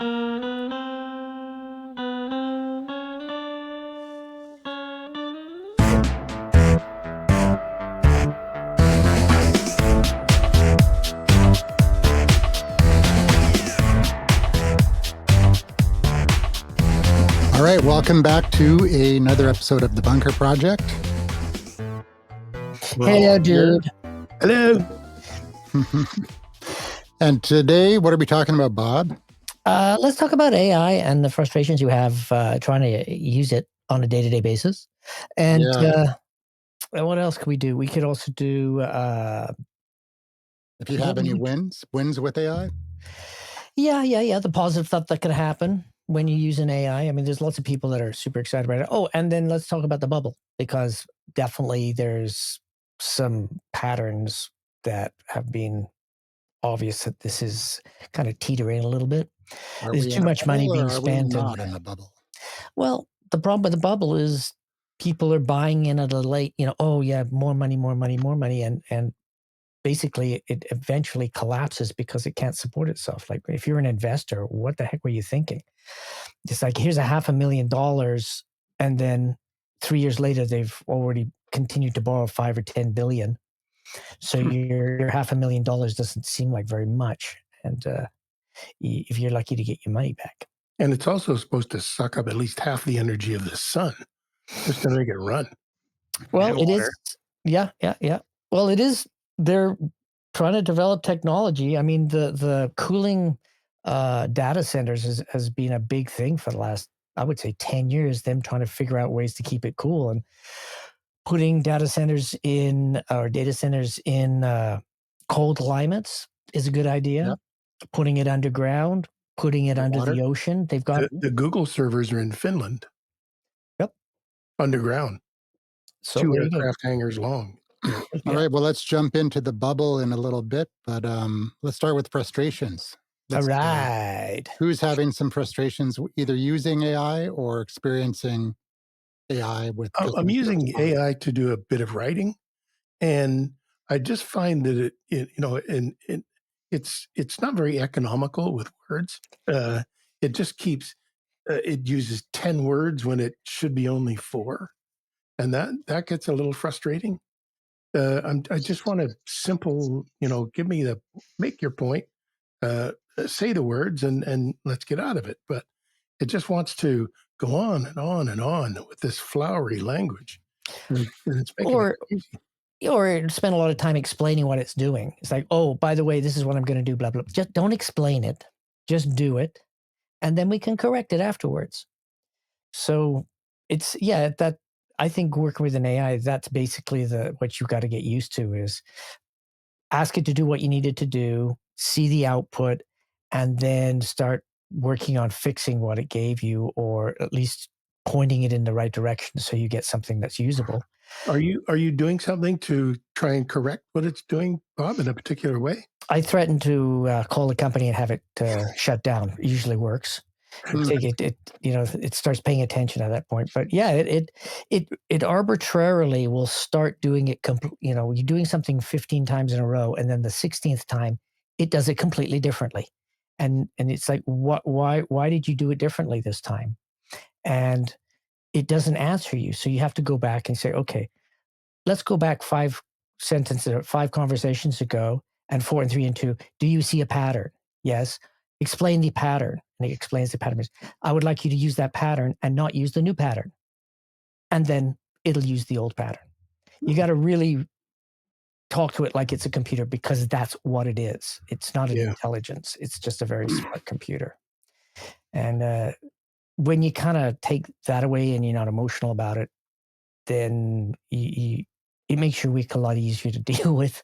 All right, welcome back to another episode of The Bunker Project. Hey, dude. Hello. And today, what are we talking about, Bob? Let's talk about AI and the frustrations you have trying to use it on a day-to-day basis. And what else can we do? We could also do... if you have any wins with AI? Yeah. The positive stuff that can happen when you use an AI. I mean, there's lots of people that are super excited about it. Oh, and then let's talk about the bubble, because definitely there's some patterns that have been obvious that this is kind of teetering a little bit. There's too much money being spent. Not in the bubble. Well, the problem with the bubble is people are buying in at a late, oh yeah, more money. And basically it eventually collapses because it can't support itself. Like if you're an investor, what the heck were you thinking? It's like, here's $500,000. And then 3 years later, they've already continued to borrow 5 or 10 billion. So your $500,000 doesn't seem like very much. And if you're lucky to get your money back. And it's also supposed to suck up at least half the energy of the sun just to make it run. Well, it is. Yeah. Well, it is. They're trying to develop technology. I mean, the cooling data centers has been a big thing for the last, I would say, 10 years, them trying to figure out ways to keep it cool, and putting data centers in cold climates is a good idea. Yep. Putting it underground, putting it under the ocean. They've got the Google servers are in Finland. Yep. Underground. So 2 aircraft hangars long. All right. Well, let's jump into the bubble in a little bit, but let's start with frustrations. All right. Who's having some frustrations either using AI or experiencing AI with? I'm using AI to do a bit of writing, and I just find that it's not very economical with words. It just keeps it uses 10 words when it should be only 4, and that gets a little frustrating. I just want a simple, make your point, say the words, and let's get out of it. But it just wants to go on and on and on with this flowery language. And it's making it easy. Or spend a lot of time explaining what it's doing. It's like, oh, by the way, this is what I'm going to do, blah, blah. Just don't explain it. Just do it. And then we can correct it afterwards. So it's, that I think working with an AI, that's basically what you got to get used to, is ask it to do what you need it to do, see the output, and then start working on fixing what it gave you, or at least pointing it in the right direction so you get something that's usable. Are you doing something to try and correct what it's doing, Bob, in a particular way? I threaten to call the company and have it shut down. It usually works. It starts paying attention at that point. But yeah, it arbitrarily will start doing it. You're doing something 15 times in a row, and then the 16th time, it does it completely differently. And it's like, why did you do it differently this time? And it doesn't answer you. So you have to go back and say, okay, let's go back 5 sentences or 5 conversations ago, and 4 and 3 and 2. Do you see a pattern? Yes. Explain the pattern. And he explains the pattern. I would like you to use that pattern and not use the new pattern. And then it'll use the old pattern. You got to really talk to it like it's a computer, because that's what it is. It's not an intelligence. It's just a very smart computer. And when you kind of take that away and you're not emotional about it, then it makes your week a lot easier to deal with.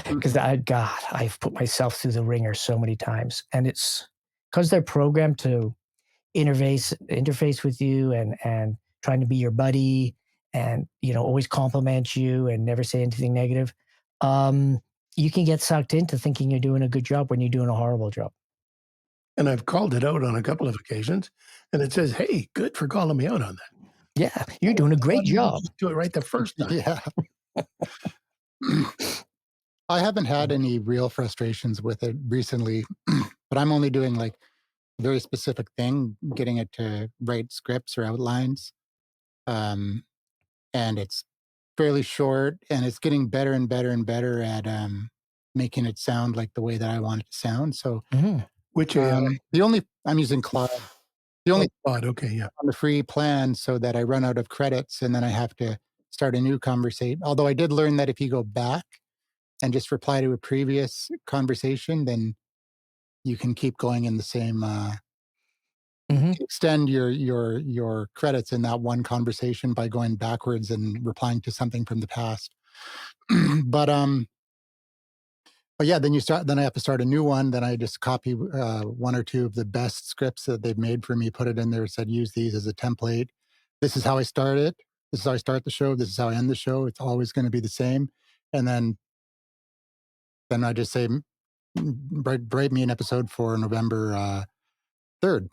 Because I've put myself through the ringer so many times, and it's because they're programmed to interface with you and trying to be your buddy, and always compliment you and never say anything negative. You can get sucked into thinking you're doing a good job when you're doing a horrible job. And I've called it out on a couple of occasions, and it says, "Hey, good for calling me out on that." Yeah, you're doing a great job. Do it right the first time. Yeah. I haven't had any real frustrations with it recently, but I'm only doing like very specific thing, getting it to write scripts or outlines. Um, and it's fairly short, and it's getting better and better and better at making it sound like the way that I want it to sound. So Which AI? the only I'm using Claude. The only Claude. Okay, yeah. on the free plan so that I run out of credits and then I have to start a new conversation. Although I did learn that if you go back and just reply to a previous conversation, then you can keep going in the same extend your credits in that one conversation by going backwards and replying to something from the past. but yeah, then I have to start a new one. Then I just copy one or two of the best scripts that they've made for me, put it in there, said use these as a template. This is how I start it. This is how I start the show. This is how I end the show. It's always going to be the same. And then I just say, write me an episode for November 3rd.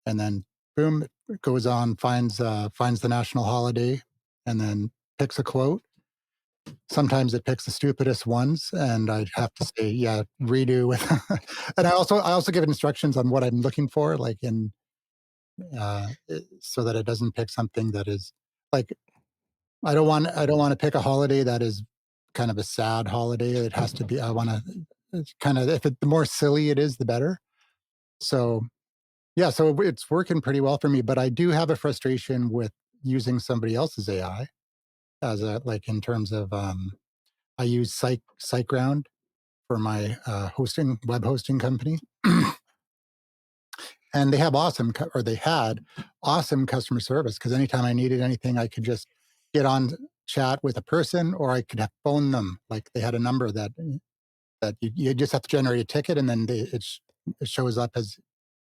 And then boom, it goes on, finds the national holiday, and then picks a quote. Sometimes it picks the stupidest ones, and I'd have to say, yeah, redo. And I also give it instructions on what I'm looking for, like so that it doesn't pick something that is like I don't want to pick a holiday that is kind of a sad holiday. It has to be. I want to kind of the more silly it is, the better. So yeah, so it's working pretty well for me. But I do have a frustration with using somebody else's AI as a like in terms of I use SiteGround for my web hosting company. And they have they had awesome customer service because anytime I needed anything, I could just get on chat with a person or I could have phone them. Like they had a number that you just have to generate a ticket and then it shows up as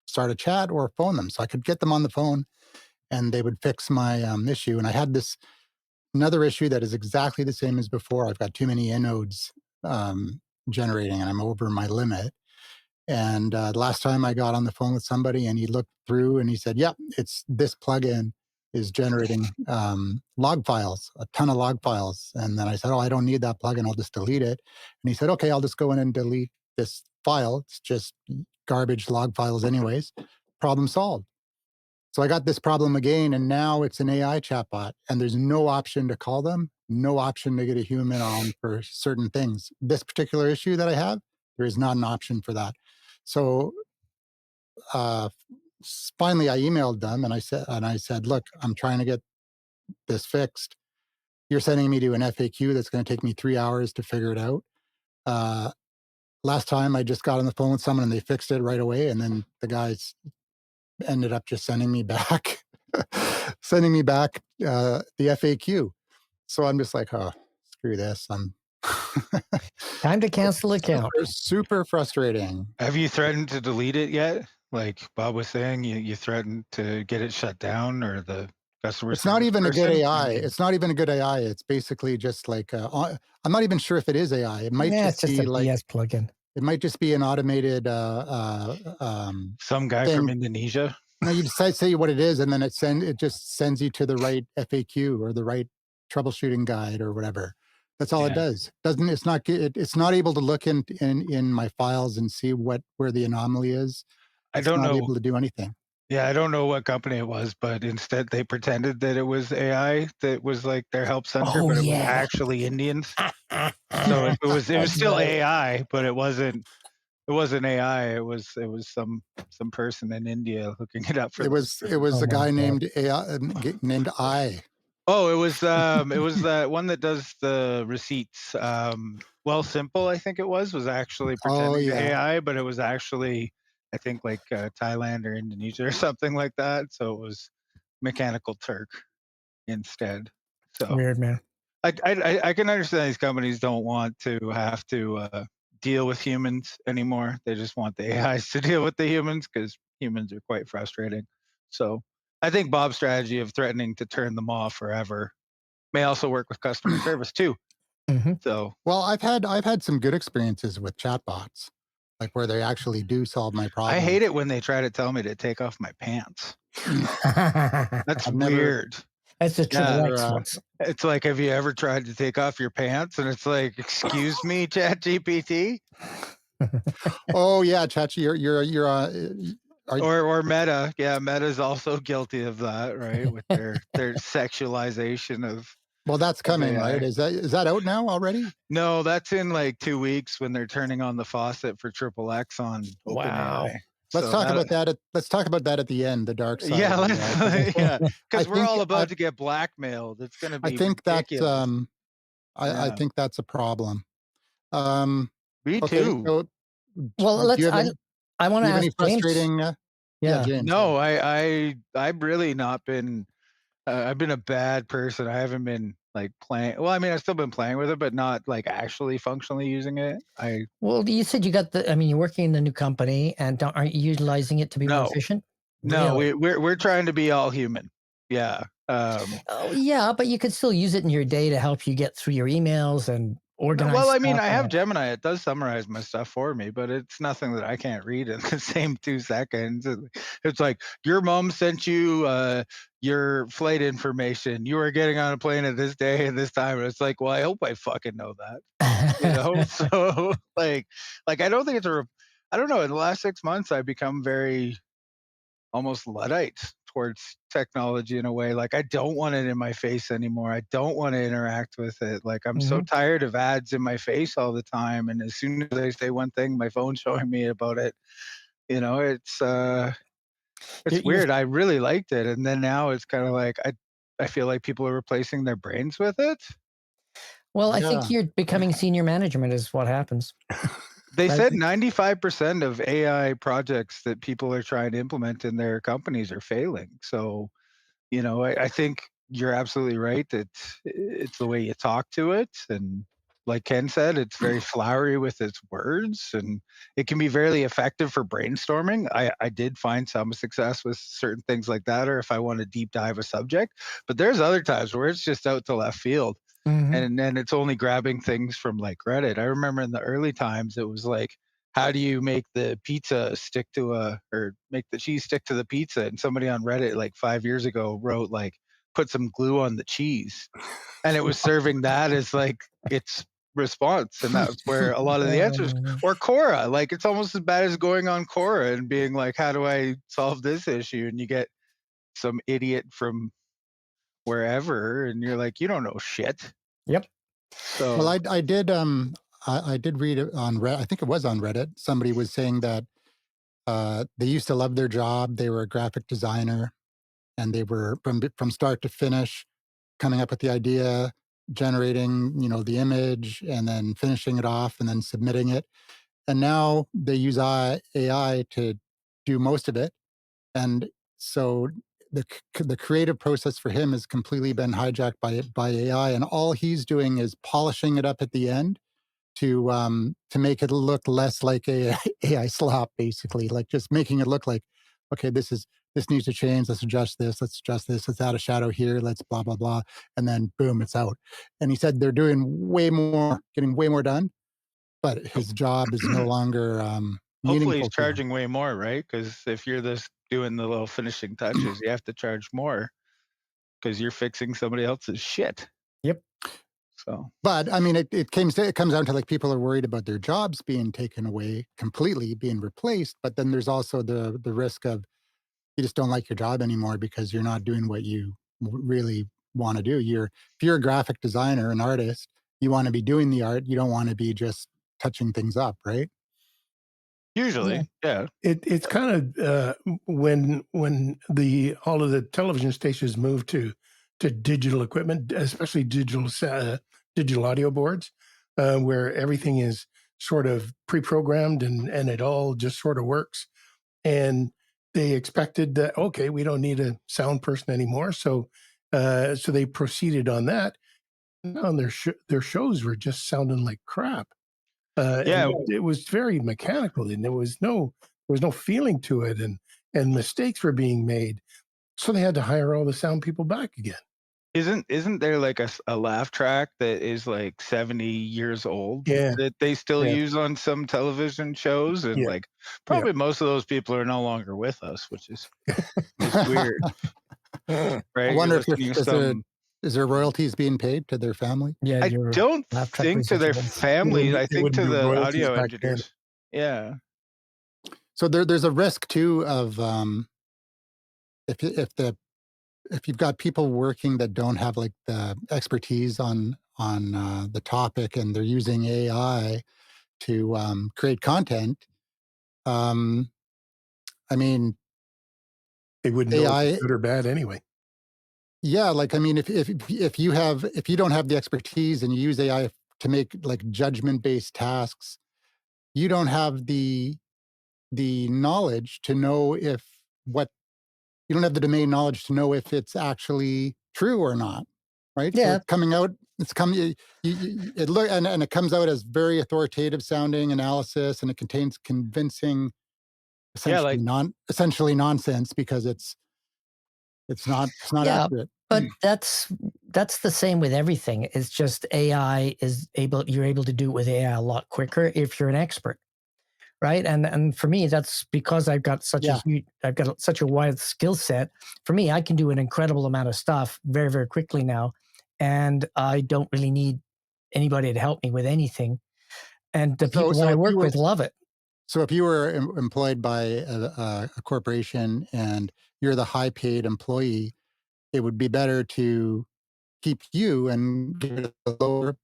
start a chat or phone them. So I could get them on the phone and they would fix my issue. And I had another issue that is exactly the same as before. I've got too many inodes generating and I'm over my limit. And last time I got on the phone with somebody and he looked through and he said, yep, it's this plugin is generating log files, a ton of log files. And then I said, oh, I don't need that plugin. I'll just delete it. And he said, okay, I'll just go in and delete this file. It's just garbage log files anyways. Problem solved. So I got this problem again, and now it's an AI chatbot, and there's no option to call them, no option to get a human on for certain things. This particular issue that I have, there is not an option for that. So uh, finally, I emailed them and I said, look, I'm trying to get this fixed. You're sending me to an FAQ that's going to take me 3 hours to figure it out. Last time I just got on the phone with someone and they fixed it right away, and then the guys ended up just sending me back the FAQ. So I'm just like, oh, screw this. I'm time to cancel account. Super frustrating. Have you threatened to delete it yet? Like Bob was saying, you threatened to get it shut down or the customer. It's not even a good AI. It's not even a good AI. It's basically just like I'm not even sure if it is AI. It might it's just be a like BS plugin. It might just be an automated some guy thing. from Indonesia. No, you decide say what it is, and then it just sends you to the right FAQ or the right troubleshooting guide or whatever. That's all it does. It's not able to look in my files and see where the anomaly is. I don't know. Able to do anything. Yeah, I don't know what company it was, but instead they pretended that it was AI that was like their help center, but it was actually Indians. So it was still AI, but it wasn't AI. It was some person in India looking it up for. It was a guy named AI named I. Oh, it was that one that does the receipts. Well, Simple, I think it was actually pretending to AI, but it was actually, I think, like Thailand or Indonesia or something like that. So it was Mechanical Turk instead. So weird, man. I can understand these companies don't want to have to deal with humans anymore. They just want the AIs to deal with the humans because humans are quite frustrating. So I think Bob's strategy of threatening to turn them off forever may also work with customer service too. So, well, I've had some good experiences with chatbots, like where they actually do solve my problem. I hate it when they try to tell me to take off my pants. That's weird. That's the triple X. It's like, have you ever tried to take off your pants? And it's like, excuse me, ChatGPT. Oh yeah, Chat, Are, Or Meta. Yeah, Meta's also guilty of that, right? With their sexualization well, that's of coming, right? AI. Is that out now already? No, that's in like 2 weeks when they're turning on the faucet for Triple X on Wow. OpenAI. Let's So talk that about that. Let's talk about that at the end. The dark side yeah, of AI, because let's yeah, I because we're think all I, about to get blackmailed. It's going to I be think that's ridiculous. I Yeah, think that's a problem. Um, me okay, too. so Well, do you have any, I want do to you have ask any James. frustrating? Yeah, Yeah. James. No, I've really not been. I've been a bad person. I haven't been like playing. Well, I mean, I've still been playing with it, but not like actually functionally using it. Well, you said you got I mean, you're working in the new company and aren't you utilizing it to be more No, efficient? no, Really? we're trying to be all human. Yeah. Oh, yeah, but you could still use it in your day to help you get through your emails and No, organize well, I mean, stuff. I And have Gemini. It does summarize my stuff for me, but it's nothing that I can't read in the same 2 seconds. It's like your mom sent you your flight information. You are getting on a plane at this day and this time. And it's like, well, I hope I fucking know that, you know. So like I don't think it's I don't know. In the last 6 months, I've become very almost Luddite towards technology in a way. Like I don't want it in my face anymore. I don't want to interact with it. Like I'm so Mhm. tired of ads in my face all the time. And as soon as I say one thing, my phone's showing me about it. You know, it's You're weird. I really liked it. And then now it's kind of like I feel like people are replacing their brains with it. well, I think Yeah. you're becoming senior management is what happens. They Right? said 95% of AI projects that people are trying to implement in their companies are failing. So you know, I think you're absolutely right that it's the way you talk to it. And like Ken said, it's very flowery with its words and it can be very effective for brainstorming. I did find some success with certain things like that, or if I want to deep dive a subject. But there's other times where it's just out to left field Mhm. and then it's only grabbing things from like Reddit. I remember in the early times, it was like, how do you make the pizza stick to or make the cheese stick to the pizza? And somebody on Reddit like 5 years ago wrote like, put some glue on the cheese. And it was serving that as like its response. And that's where a lot of the answers, Um, or Quora, like it's almost as bad as going on Quora and being like, how do I solve this issue? And you get some idiot from wherever and you're like, you don't know shit. yep. Well, So I did read it on Reddit. I think it was on Reddit. Somebody was saying that they used to love their job. They were a graphic designer, and they were from start to finish coming up with the idea, generating the image, and then finishing it off, and then submitting it. And now they use AI to do most of it, and so the creative process for him has completely been hijacked by AI, and all he's doing is polishing it up at the end to make it look less like a AI slop, basically, like just making it look like, okay, this needs to change. Let's adjust this. Let's adjust this. Let's add a shadow here. Let's blah blah blah, and then boom, it's out. And he said they're doing way more, getting way more done, but his job is no longer hopefully he's meaningful to him. charging way more, right? Because if you're this doing the little finishing touches, you have to charge more because you're fixing somebody else's shit. Yep. So But I mean, it comes down to like people are worried about their jobs being taken away completely, being replaced. But then there's also the risk of you just don't like your job anymore because you're not doing what you really want to do. If you're a graphic designer, an artist, you want to be doing the art. You don't want to be just touching things up, right? Yeah. usually, yeah. It's kind of when the all of the television stations moved to digital equipment, especially digital audio boards, where everything is sort of pre-programmed and it all just sort of works. And they expected that, okay, we don't need a sound person anymore, so they proceeded on that. And their shows were just sounding like crap. Yeah, And it was very mechanical, and there was no feeling to it, and mistakes were being made. So they had to hire all the sound people back again. isn't there like a laugh track that is like 70 years old Yeah, that they still yeah, use on some television shows? And yeah, like yeah. probably most of those people are no longer with us, which is just weird, I right? You're wonder if listening to some. is there royalties being paid to their family? Yeah, I your don't laugh track think to their residuals. There families, wouldn't, I there think wouldn't to be the royalties audio back then. engineers. Yeah. So there's a risk too of if the if you've got people working that don't have like the expertise on the topic and they're using AI to create content. Um, I mean, They wouldn't know if it's AI. good or bad anyway. Yeah, like I mean, if you don't have the expertise and you use AI to make like judgment based tasks, you don't have the knowledge to know if what you don't have the domain knowledge to know if it's actually true or not, right? So Yeah, it's coming out, it's coming, it look, and it comes out as very authoritative sounding analysis, and it contains convincing, Yeah, like essentially nonsense because it's not yeah, accurate. but that's the same with everything. It's just AI is able you're able to do it with AI a lot quicker if you're an expert, right? And for me, that's because Yeah. I've got such a wide skill set. For me, I can do an incredible amount of stuff very, very quickly now, and I don't really need anybody to help me with anything. And the So people that so I if you work were with love it. so if you were employed by a corporation and you're the high paid employee, it would be better to keep you and get rid of the lower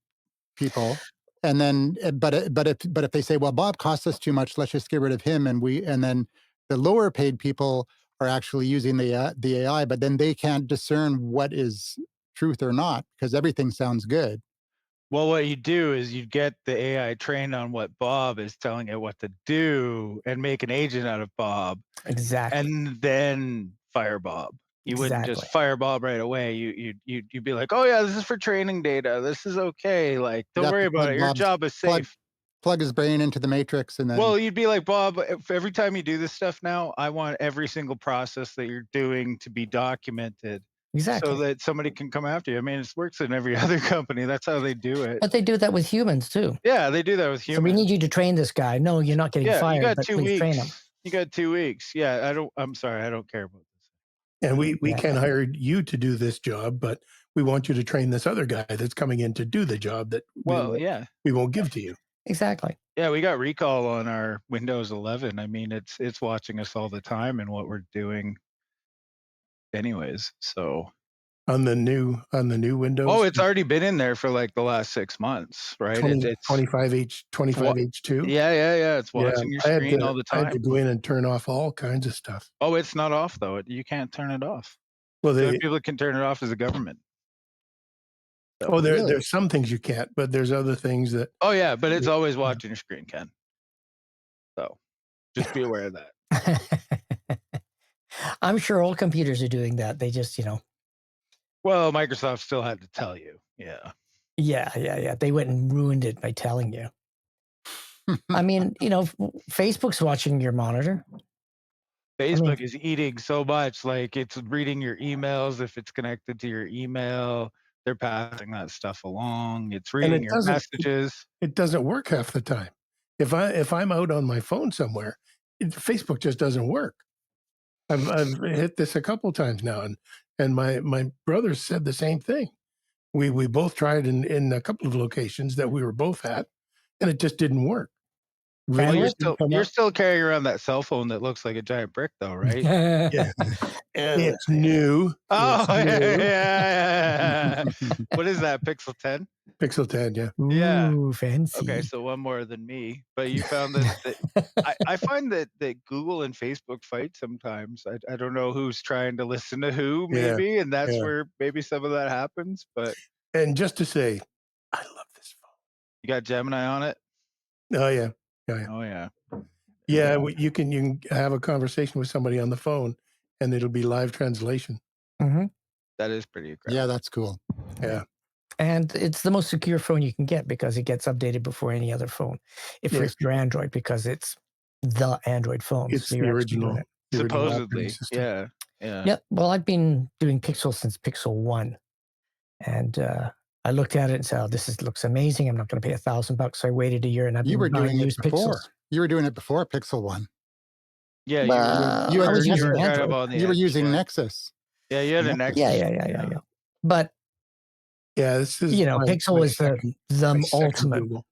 people. And then, but if they say, well, Bob costs us too much, let's just get rid of him, and then the lower paid people are actually using the AI, but then they can't discern what is truth or not because everything sounds good. well, what you do is you get the AI trained on what Bob is telling it what to do and make an agent out of Bob Exactly. and then fire Bob. You wouldn't just Exactly. fire Bob right away. You'd be like, "Oh yeah, this is for training data. This is okay. Like, You'd don't have worry to about it. Your job is plug safe." plug his brain into the matrix, and then Well, you'd be like, "Bob, if every time you do this stuff now, I want every single process that you're doing to be documented so Exactly. that somebody can come after you." I mean, it works in every other company. That's how they do it. But they do that with humans too. Yeah, they do that with So we need humans. you to train this guy. No, you're not getting Yeah, you fired, got but 2 please train him. weeks. You got 2 weeks. Yeah, I'm sorry, I don't care about this. And we Yeah, can't hire you to do this job, but we want you to train this other guy that's coming in to do the job that Well, yeah. we won't give to you. exactly. Yeah, we got recall on our Windows 11. I mean, it's watching us all the time and what we're doing anyways, so On the new oh, Windows it's already been in there for, like, the last 6 months, right? 20 It's 25H wa 25H2. yeah, yeah, yeah, it's Yeah, watching your screen all the I had to time. go in and turn off all kinds of stuff. Oh, it's not off, though. You can't turn it off. Well, The only they people that can turn it off is the government, so oh, really, there's some things you can't, but there's other things that oh, yeah, but it's that always watching your screen, Ken, so just be aware of that. I'm sure all computers are doing that. They just, Well, Microsoft still had to tell you. Yeah. yeah, yeah, yeah. They went and ruined it by telling you. I mean, Facebook's watching your monitor. I mean, Facebook is eating so much, like, it's reading your emails if it's connected to your email, they're passing that stuff along, it's and reading your messages. it doesn't work half the time. If I'm out on my phone somewhere, Facebook just doesn't work. I've hit this a couple times now, and my brother said the same thing. We both tried in a couple of locations that we were both at, and it just didn't work. Well, can Videos work. didn't come you're up. still carrying around that cell phone that looks like a giant brick though, right? Yeah, Yeah. it's new. Oh, It's yeah, yeah, new. yeah. What is that, Pixel 10? Pixel 10, yeah. Yeah. Ooh, Okay, fancy. so one more than me, but you found that I find that Google and Facebook fight sometimes. I don't know who's trying to listen to who Yeah, maybe, and that's yeah. where maybe some of that happens, but And just to say, I love this you got Gemini on it? phone. Oh, yeah. Yeah, yeah. Oh, yeah. There you Yeah, go. you can have a conversation with somebody on the phone, and it'll be live translation. Hmm. That is pretty yeah, incredible. that's cool. Yeah, And it's the most secure phone you can get because it gets updated before any other phone. If yes, it's your Android, because it's the Android phone, it's so you're actually doing it. the original operating Supposedly, system. yeah, yeah. Yeah. Well, I've been doing Pixel since Pixel 1. And I looked at it and said, "Oh, looks amazing. I'm not going to pay $1,000." So I waited a year and I've You been were buying doing it used before. Pixels. You were doing it before Pixel One. Yeah, You I had was the you using were kind of Android. on the you were edge, using yeah. Nexus. Yeah, you had a Yeah, Nexus, yeah, yeah, yeah, yeah. yeah. But Yeah, this is Pixel is my the second ultimate. Google.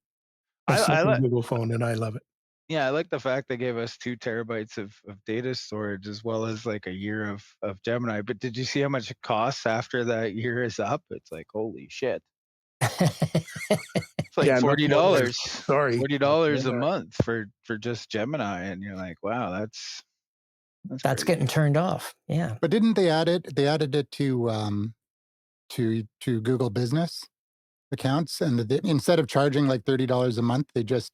My I second like Google phone, and I love it. Yeah, I like the fact they gave us 2 terabytes of data storage as well as like a year of Gemini. But did you see how much it costs after that year is up? It's like, holy shit. It's like Yeah, no spoilers. $40, Sorry. $40 a Yeah. month for just Gemini. And you're like, wow, that's That's crazy. getting turned off. Yeah. But didn't they add it? They added it to Google Business accounts, and instead of charging like $30 a month, they just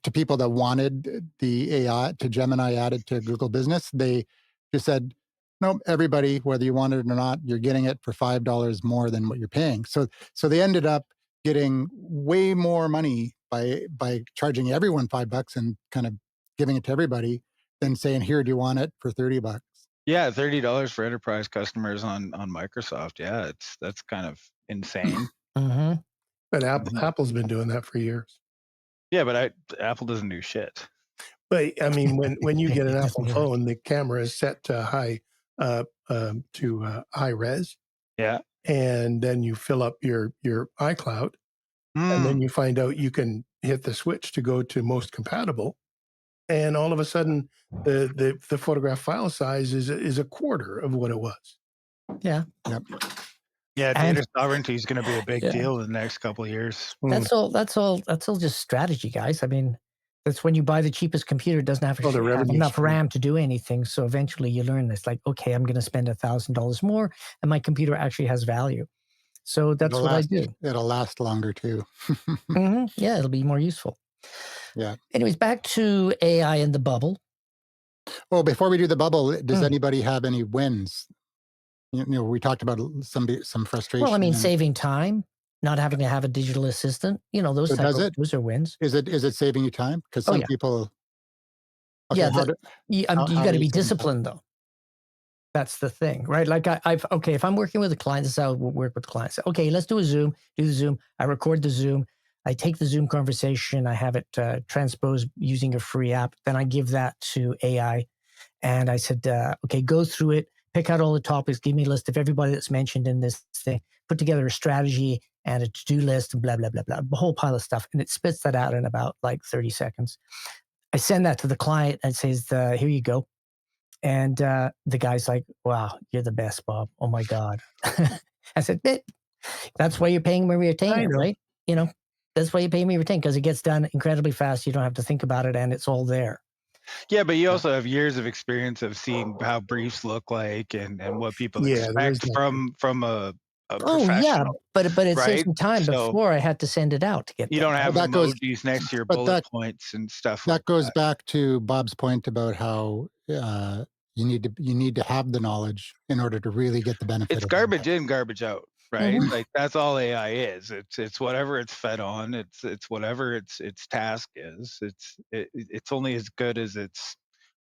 to people that wanted the AI to Gemini added to Google Business, they just said, nope, everybody, whether you want it or not, you're getting it for $5 more than what you're paying. So they ended up getting way more money by charging everyone $5 and kind of giving it to everybody than saying, here, do you want it for $30? Yeah, $30 for enterprise customers on Microsoft. Yeah, that's kind of insane. Hmm. But Mhm. Apple's been doing that for years. Yeah, but Apple doesn't do shit. But I mean, when you get an Apple Yeah. phone, the camera is set to high res, Yeah. and then you fill up your iCloud, and then Mm. you find out you can hit the switch to go to most compatible, and all of a sudden, the photograph file size is a quarter of what it was. Yeah. Yep. Yeah, And data sovereignty is gonna be a big yeah, deal in the next couple of years. Mm. that's all just strategy, guys. I mean, that's when you buy the cheapest computer, it doesn't Oh, the have revenue enough stream. RAM to do anything. So eventually you learn this like, okay, I'm going to spend $1,000 more and my computer actually has value. So that's what I do. It'll last longer too. Yeah, it'll be more useful. Yeah. Anyways, back to AI and the bubble. Well, before we do the bubble, does Mm. anybody have any wins? We talked about some Well, I frustration, mean, and saving time, not having to have a digital assistant, so does it? those are wins. Is it saving you time? Because Oh some yeah. people. Okay, Yeah. You how got are to you be saving time? disciplined though. That's the thing, right? Like okay, if I'm working with a client, this is how I work with clients. Okay, let's do a Zoom, do the Zoom. I record the Zoom. I take the Zoom conversation. I have it transposed using a free app. Then I give that to AI. And I said, okay, go through it, pick out all the topics, give me a list of everybody that's mentioned in this thing, put together a strategy and a to-do list and blah, blah, blah, blah, a whole pile of stuff. And it spits that out in about like 30 seconds. I send that to the client and says, here you go. And the guy's like, wow, you're the best, Bob. Oh my God. I said, that's why you're paying me I retainer, know. right? That's why you pay me retainer because it gets done incredibly fast. You don't have to think about it and it's all there. Yeah, but you Yeah. also have years of experience of seeing how briefs look like and what people Yeah, there is expect that too. from a Oh yeah, professional, but it saves right? me time. So Before I had to send it out to get you that don't Well, have done. that goes, emojis next to your but bullet points and stuff like that goes that. back to Bob's point about how you need to have the knowledge in order to really get the benefit It's of it. garbage in, garbage out, right? Mhm. Like that's all AI is. It's whatever it's fed on. It's whatever its task is. It's only as good as its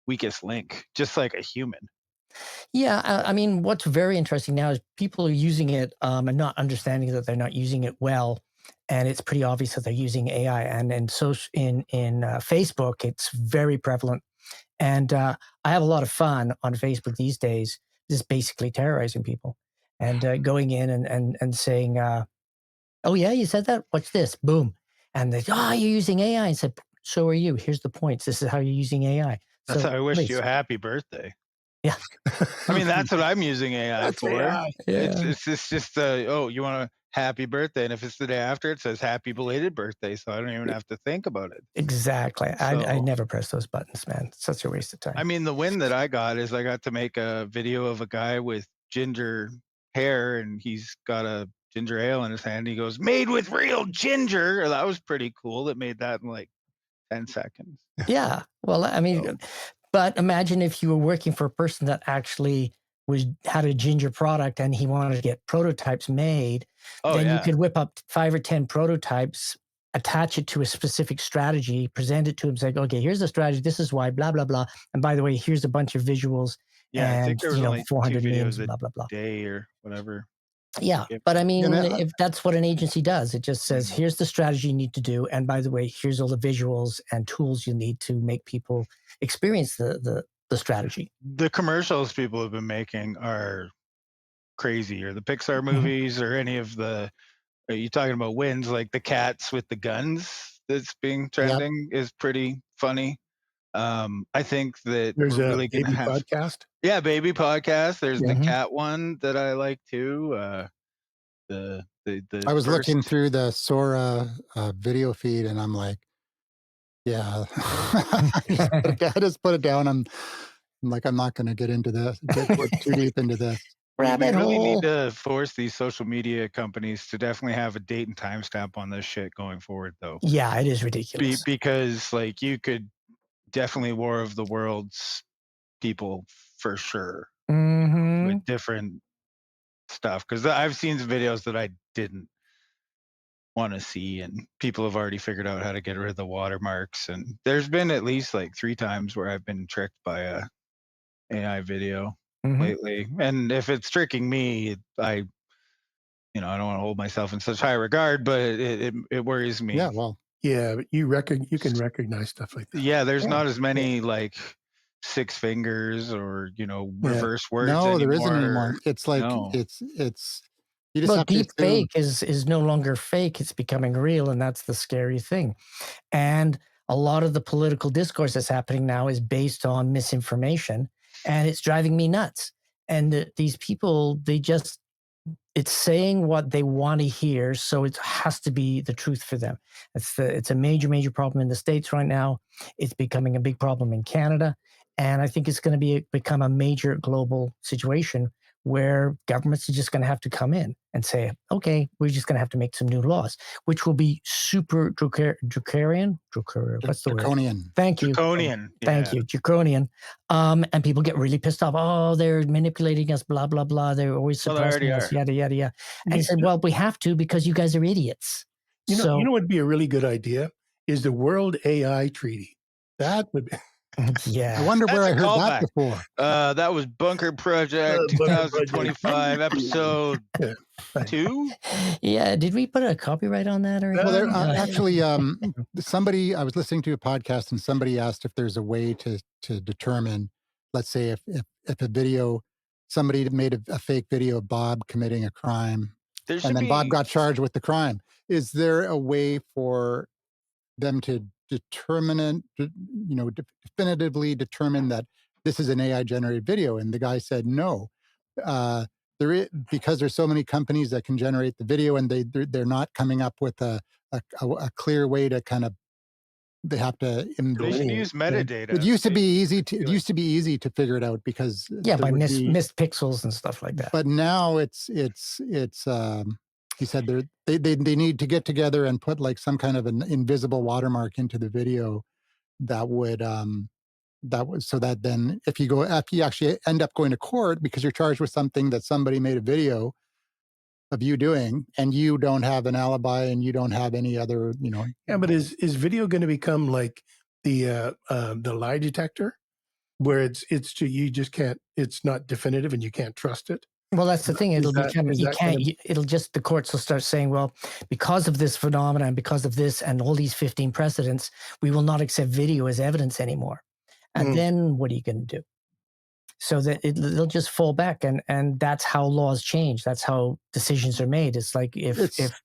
weakest link, just like a human. Yeah, I mean, what's very interesting now is people are using it and not understanding that they're not using it well, and it's pretty obvious that they're using AI. And so in Facebook, it's very prevalent. And I have a lot of fun on Facebook these days, just basically terrorizing people and going in and saying, "Oh yeah, you said that. What's this? Boom!" And they, "Ah, you're using AI." I said, "So are you. Here's the points. This is how you're using AI." That's how So I wished you please, a happy birthday. yeah, I mean, that's what I'm using AI That's for. AI. yeah. It's just oh, you want a happy birthday, and if it's the day after, it says happy belated birthday, so I don't even have to think about it. Exactly. I So, never press those buttons, man. It's such a waste of I time. mean, the win that I got is I got to make a video of a guy with ginger hair, and he's got a ginger ale in his hand. He goes, "Made with real ginger." That was pretty cool. It made that in like 10 seconds. Yeah. Well, I mean, So, but imagine if you were working for a person that actually had a ginger product and he wanted to get prototypes made, oh then you yeah, could whip up 5 or 10 prototypes, attach it to a specific strategy, present it to him, say, okay, here's the strategy. This is why, blah, blah, blah. And by the way, here's a bunch of visuals yeah. I think and, there was only 2 400 memes videos and a blah, blah, blah. day or whatever. Yeah, Yep. but I You mean, know, if that's what an agency does, it just says, Mhm. here's the strategy you need to do. And by the way, here's all the visuals and tools you need to make people experience the strategy. The commercials people have been making are crazy, or the Pixar Mhm. movies, or any of the. Are you talking about wins like the cats with the guns? that's being trending is pretty funny. I think that There's we're a really gonna baby have podcast. baby podcast. There's the Yeah. Mhm. cat one that I like too. The I was first looking through the Sora video feed, and I'm like, yeah, I just put it down. I'm like, I'm not going to get into this, get too deep into this. we Rabbit really need hole. to force these social media companies to definitely have a date and timestamp on this shit going forward, though. Yeah, it is ridiculous. Because like you could definitely War of the Worlds people for sure Hmm. with different stuff. Because I've seen some videos that I didn't want to see, and people have already figured out how to get rid of the watermarks. And there's been at least like 3 times where I've been tricked by a AI video Hmm. lately. And if it's tricking me, I I don't want to hold myself in such high regard, but it worries me. Yeah, well, Yeah, but you can recognize stuff like that. Yeah, there's Yeah. not as many like 6 fingers or Yeah. reverse words no, there isn't anymore. anymore. It's like No. you just Well, have to deep assume. fake is no longer fake. It's becoming real, and that's the scary thing. And a lot of the political discourse that's happening now is based on misinformation, and it's driving me nuts. And these people, it's saying what they want to hear, so it has to be the truth for them. It's a major problem in the States right now. It's becoming a big problem in Canada, and I think it's going to become a major global situation where governments are just going to have to come in and say, okay, we're just going to have to make some new laws, which will be super draconian. What's the word? Draconian. Thank you. Draconian. Thank Yeah. you, draconian. And people get really pissed off. Oh, they're manipulating us, blah, blah, blah. They're always Well, they already suppressing us, are. yada, yada, yada. And he You, said, well, we have to because you guys are idiots. you So, know what would be a really good idea is the World AI Treaty. That would be I yeah. wonder where That's I a heard that callback. before. That was Bunker Project Bunker Project. 2025 episode Yeah. 2. Yeah. Did we put a copyright on that or Well, there anything? actually, somebody I was listening to a podcast, and somebody asked if there's a way to determine, let's say, if a video, somebody made a fake video of Bob committing a crime, There and should then Bob be got charged with the crime. Is there a way for them to determine it, definitively determine that this is an AI generated video? And the guy said no. Because there's so many companies that can generate the video, and they're not coming up with a clear way to kind of, they have to they should Delineate. use Yeah. metadata. it used to be easy to Feel it like- used to be easy to figure it out because Yeah, there by would be, missed pixels and stuff like that. but now he said they need to get together and put like some kind of an invisible watermark into the video that would so that then if you actually end up going to court because you're charged with something that somebody made a video of you doing, and you don't have an alibi and you don't have any other, Yeah, but is video going to become like the lie detector, where you just can't, it's not definitive and you can't trust it? Well, that's the thing. Is It'll that become, is you that can't, gonna, it'll just, the courts will start saying, well, because of this phenomenon, because of this and all these 15 precedents, we will not accept video as evidence anymore. And Mm. then what are you going to do? So that they'll just fall back, and that's how laws change. That's how decisions are made. It's like if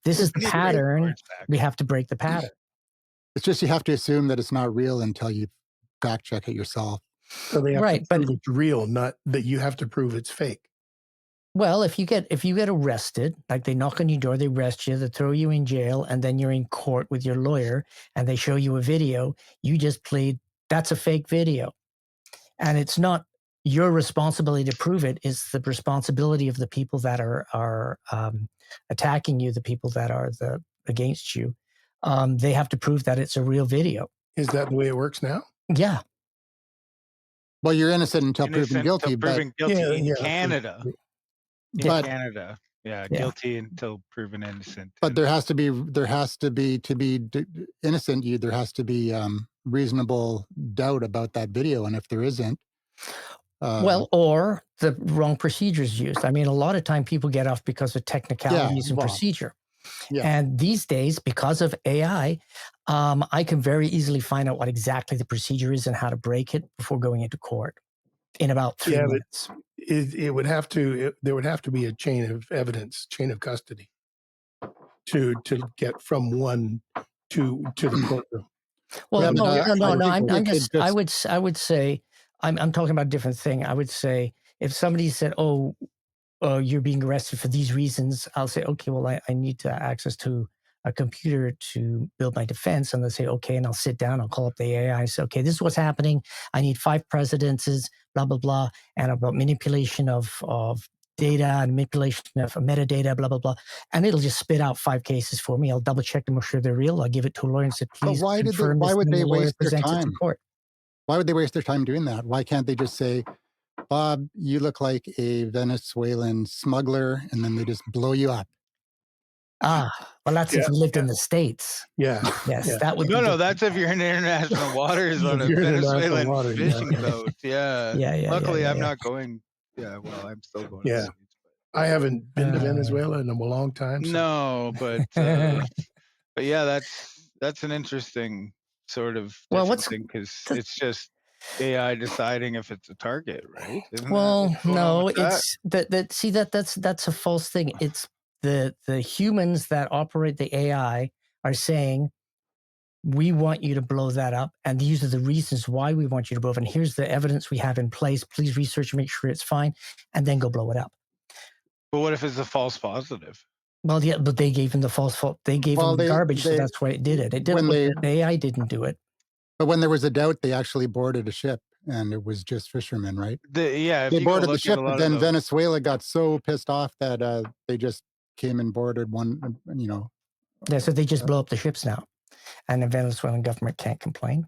this is the We need to bring the pattern, courts back. we have to break the pattern. it's just you have to assume that it's not real until you fact check it yourself. so they have Right, to but prove it's real, not that you have to prove it's fake. well, if you get arrested, like they knock on your door, they arrest you, they throw you in jail, and then you're in court with your lawyer, and they show you a video, you just plead that's a fake video, and it's not your responsibility to prove it. It's the responsibility of the people that are attacking you, the people that are against you. They have to prove that it's a real video. Is that the way it works now? Yeah. Well, you're innocent until proven Innocent guilty, until proven guilty Yeah, in yeah. Canada. In But- Canada. Yeah, Yeah. guilty until proven innocent. but there has to be innocent. There has to be reasonable doubt about that video, and if there isn't, Well, or the wrong procedures used. I mean, a lot of time people get off because of technicalities and well, procedure. yeah. And these days, because of AI, I can very easily find out what exactly the procedure is and how to break it before going into court in about 3 Yeah, but- minutes. There would have to be a chain of evidence, chain of custody to get from one to the courtroom. Well, Yeah, And but I no. think they I'm could just. I just would say. I'm talking about a different thing. I would say if somebody said, "Oh, you're being arrested for these reasons," I'll say, "Okay, well, I need access to a computer to build my defense." And they'll say, "Okay," and I'll sit down. I'll call up the AI. Say, "Okay, this is what's happening. I need 5 precedences, blah blah blah, and about manipulation of data and manipulation of metadata, blah blah blah." And it'll just spit out 5 cases for me. I'll double check to make sure they're real. I'll give it to a lawyer and say, but "Please confirm why this," would and then they the lawyer waste their presents it to time? court. Why would they waste their time doing that? Why can't they just say, "Bob, you look like a Venezuelan smuggler," and then they just blow you up? Well, that's if yeah, you lived yeah, in the States. yeah, Yes, yeah. that would be No, different. that's if you're in international waters If on a you're in international Venezuelan waters, yeah, fishing boat. Yeah. Yeah. Luckily, I'm not going. Yeah, well, I'm still going to the yeah. States, I haven't been to Uh, Venezuela in a long time, so no, but yeah, that's an interesting sort of well, different thing because the it's just AI deciding if it's a target, right? Isn't that what's well, going on with no, that? it's that see that's a false thing. It's the humans that operate the AI are saying, "We want you to blow that up, and these are the reasons why we want you to blow it. And here's the evidence we have in place. Please research and make sure it's fine, and then go blow it up." But what if it's a false positive? Well, yeah, but they gave him the false fault. They gave him Well, the they garbage, so they that's why it did it. It did when they the AI didn't do it. but when there was a doubt, they actually boarded a ship, and it was just fishermen, right? Yeah, if They you go boarded the look at ship, a but lot of then those. Venezuela got so pissed off that they just came and boarded one. Yeah, so they just Uh, blow up the ships now, and the Venezuelan government can't complain.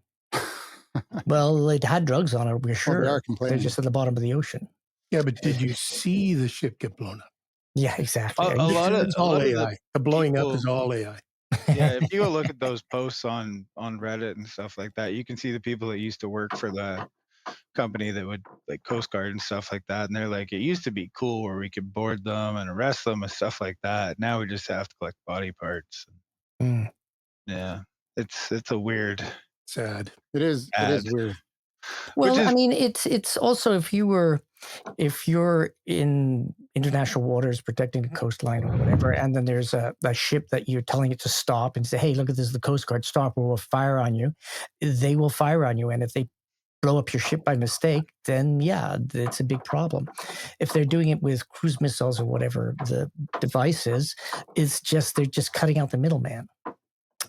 Well, it had drugs on it, we're well, they are sure. They're complaining. just at the bottom of the ocean. yeah. But did you see the ship get blown up? Yeah, exactly. A, Are a you lot sure? of It's a all lot of the AI. The blowing up people. is all AI. Yeah, if you go look at those posts on Reddit and stuff like that, you can see the people that used to work for the company that would like Coast Guard and stuff like that, and they're like, it used to be cool where we could board them and arrest them and stuff like that. Now we just have to collect body parts. Mm. Yeah, it's a weird Sad. It is ad, weird. which Well, I is mean, it's also if you're in international waters protecting the coastline or whatever, and then there's a ship that you're telling it to stop and say, "Hey, look at this, the Coast Guard, stop, or we'll fire on you." They will fire on you, and if they blow up your ship by mistake, then yeah, it's a big problem. If they're doing it with cruise missiles or whatever the device is, they're just cutting out the middleman.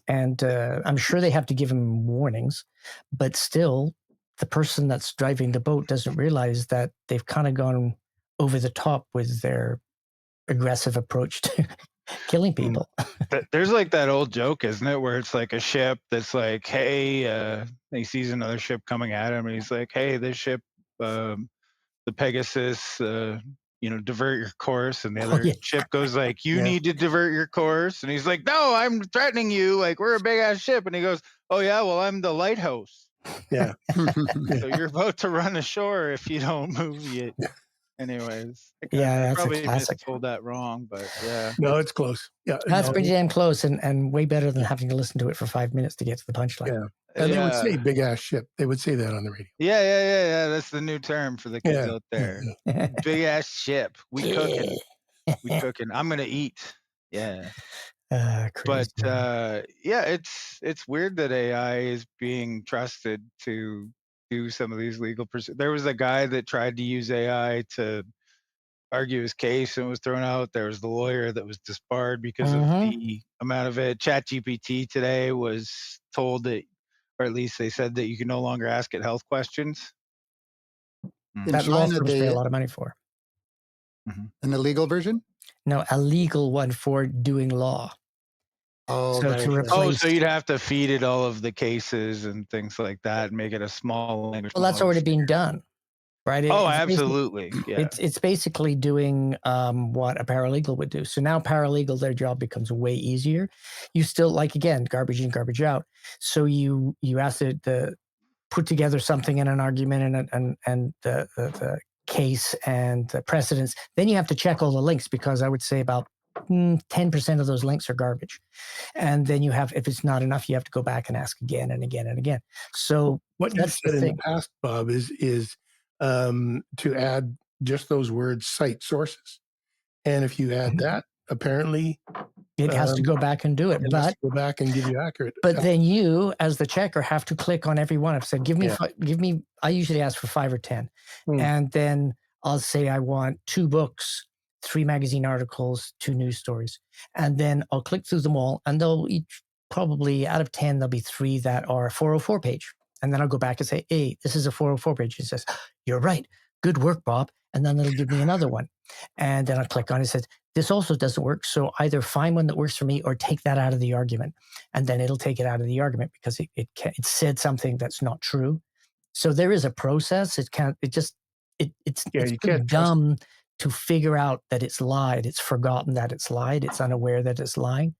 And I'm sure they have to give him warnings, but still, the person that's driving the boat doesn't realize that they've kind of gone over the top with their aggressive approach to killing Mm. people. there's like that old joke, isn't it, where it's like a ship that's like, hey, he sees another ship coming at him, and he's like, hey, this ship, the Pegasus, divert your course. And the Oh other yeah, ship goes like, you Yeah. need to divert your course. And he's like, no, I'm threatening you. Like, we're a big ass ship. And he goes, oh yeah, well, I'm the lighthouse. Yeah. So you're about to run ashore if you don't move yet. Anyways, yeah, I that's a probably classic. mistold that wrong, but yeah. No, it's close. Yeah. That's No. pretty damn close, and way better than having to listen to it for 5 minutes to get to the punchline. Yeah. And they would say Yeah. big ass ship. They would say that on the radio. Yeah. That's the new term for the kids Yeah. out Yeah. there. Big ass ship. We cooking. We Yeah. cooking. I'm gonna eat. Yeah. Crazy. But yeah, it's weird that AI is being trusted to do some of these legal pursuits. There was a guy that tried to use AI to argue his case and was thrown out. There was the lawyer that was disbarred because of Mhm. the amount of it. ChatGPT today was told that, or at least they said that you can no longer ask it health questions. In That law China, firms pay a they lot of money for. Mhm. an illegal version. No, a legal one for doing law. Oh, So right, to right. Oh, replace so you'd have to feed it all of the cases and things like that, and make it a small language well, that's model. already being done, right? Oh, absolutely. Yeah. It's basically doing what a paralegal would do. So now paralegal, their job becomes way easier. You still like again, garbage in, garbage out. So you ask it to put together something in an argument and the case and the precedents. Then you have to check all the links because I would say about 10% of those links are garbage. And then you have, if it's not enough, you have to go back and ask again and again and again. So What you've that's the said in the thing. past, Bob, is to add just those words, cite sources. And if you add Mhm. that, apparently It has to go back and do it. It has to go back and give you accurate. But then you, as the checker, have to click on every one. I've said, give me. I usually ask for 5 or 10, and then I'll say I want 2 books, 3 magazine articles, 2 news stories, and then I'll click through them all, and they'll each probably out of 10 there'll be 3 that are 404 page, and then I'll go back and say, hey, this is a 404 page. It says, you're right, good work, Bob, and then it'll give me another one, and then I'll click on it. It says, this also doesn't work. So either find one that works for me or take that out of the argument. And then it'll take it out of the argument because it said something that's not true. So there is a process. It's pretty dumb to figure out that it's lied. It's forgotten that it's lied. It's unaware that it's lying.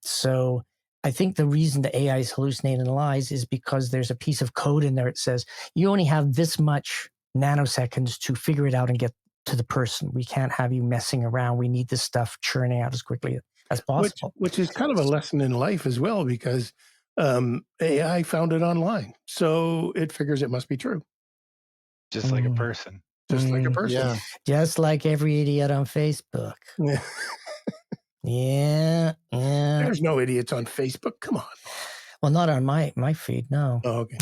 So I think the reason the AI is hallucinating lies is because there's a piece of code in there. It says you only have this much nanoseconds to figure it out and get to the person. We can't have you messing around. We need this stuff churning out as quickly as possible. Which is kind of a lesson in life as well, because AI found it online. So it figures it must be true. Just like a person. Just like a person. Yeah. Just like every idiot on Facebook. Yeah. There's no idiots on Facebook. Come on. Well, not on my feed, no. Oh, okay.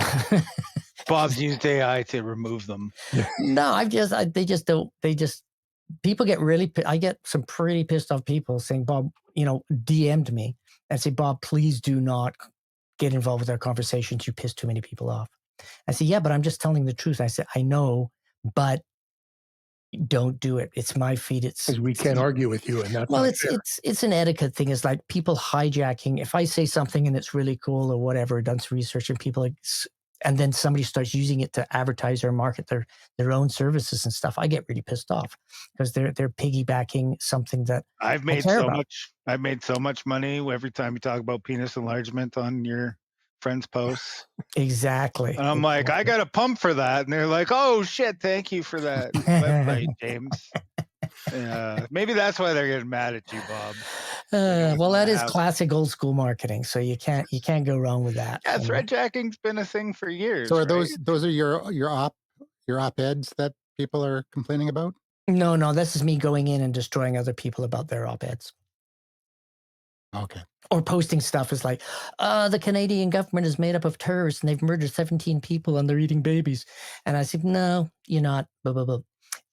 Bob's used AI to remove them. No, people get really, I get some pretty pissed off people saying, Bob, DM'd me and say, Bob, please do not get involved with our conversations. You piss too many people off. I say, yeah, but I'm just telling the truth. I said, I know, but don't do it. It's my feed. Because we can't argue with you, and that's it's an etiquette thing. It's like people hijacking. If I say something and it's really cool or whatever, done some research, and people and then somebody starts using it to advertise or market their own services and stuff, I get really pissed off because they're piggybacking something that I've made so much money every time you talk about penis enlargement on your friends' posts. Exactly. And I'm like, I got a pump for that. And they're like, oh shit, thank you for that website, James. Maybe that's why they're getting mad at you, Bob. Well, that is classic old school marketing. So you can't go wrong with that. Yeah, threadjacking's been a thing for years. So are those are your op-eds that people are complaining about? No, this is me going in and destroying other people about their op-eds. Okay. Or posting stuff is like, the Canadian government is made up of terrorists and they've murdered 17 people and they're eating babies. And I said, no, you're not. Blah, blah, blah.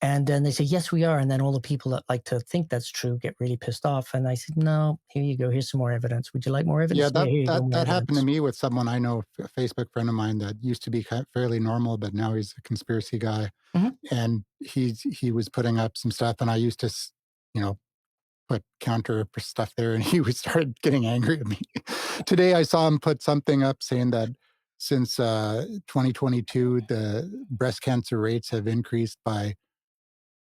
And then they say, yes, we are. And then all the people that like to think that's true get really pissed off. And I said, no, here you go. Here's some more evidence. Would you like more evidence? Yeah, that happened to me with someone I know, a Facebook friend of mine that used to be fairly normal, but now he's a conspiracy guy. Mm-hmm. And he was putting up some stuff, and I used to, put counter stuff there, and he started getting angry at me. Today I saw him put something up saying that since 2022, the breast cancer rates have increased by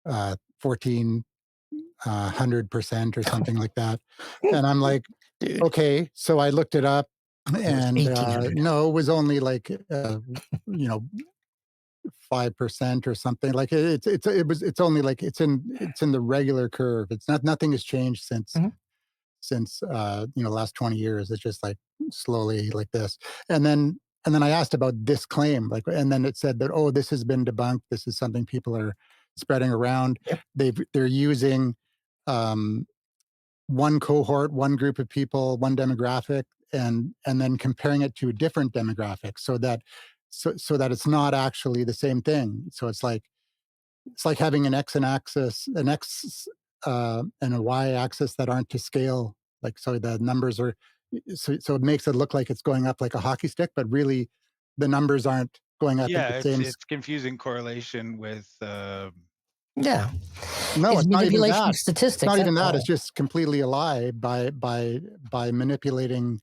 1,400% or something like that. And I'm like, okay. So I looked it up, and no, it was only like 5% or something. Like it's only like it's in the regular curve. It's nothing has changed since last 20 years. It's just like slowly like this. And then I asked about this claim, and then it said that, oh, this has been debunked. This is something people are spreading around. Yep. They're using one cohort, one group of people, one demographic, and then comparing it to a different demographic so that it's not actually the same thing. So it's like having an X and a Y axis that aren't to scale. Like, so the numbers are, so it makes it look like it's going up like a hockey stick, but really the numbers aren't going up. Yeah, it's confusing correlation with. Yeah. No, it's not even that. Statistics. It's not even that. It's just completely a lie by manipulating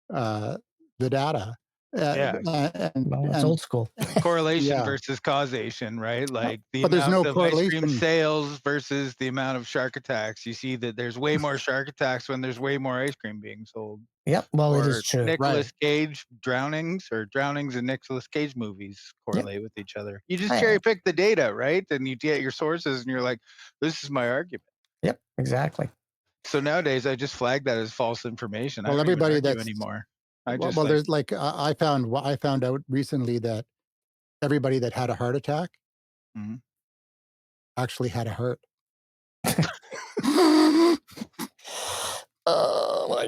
the data. It's old school. Correlation versus causation, right? Like the but amount of ice cream sales versus the amount of shark attacks. You see that there's way more shark attacks when there's way more ice cream being sold. Yep. Well, it is true. Nicolas Cage drownings in Nicolas Cage movies correlate with each other. You just cherry pick the data, right? And you get your sources and you're like, this is my argument. Yep, exactly. So nowadays I just flag that as false information. Well, I don't everybody even argue anymore. There's I found out recently that everybody that had a heart attack actually had a heart.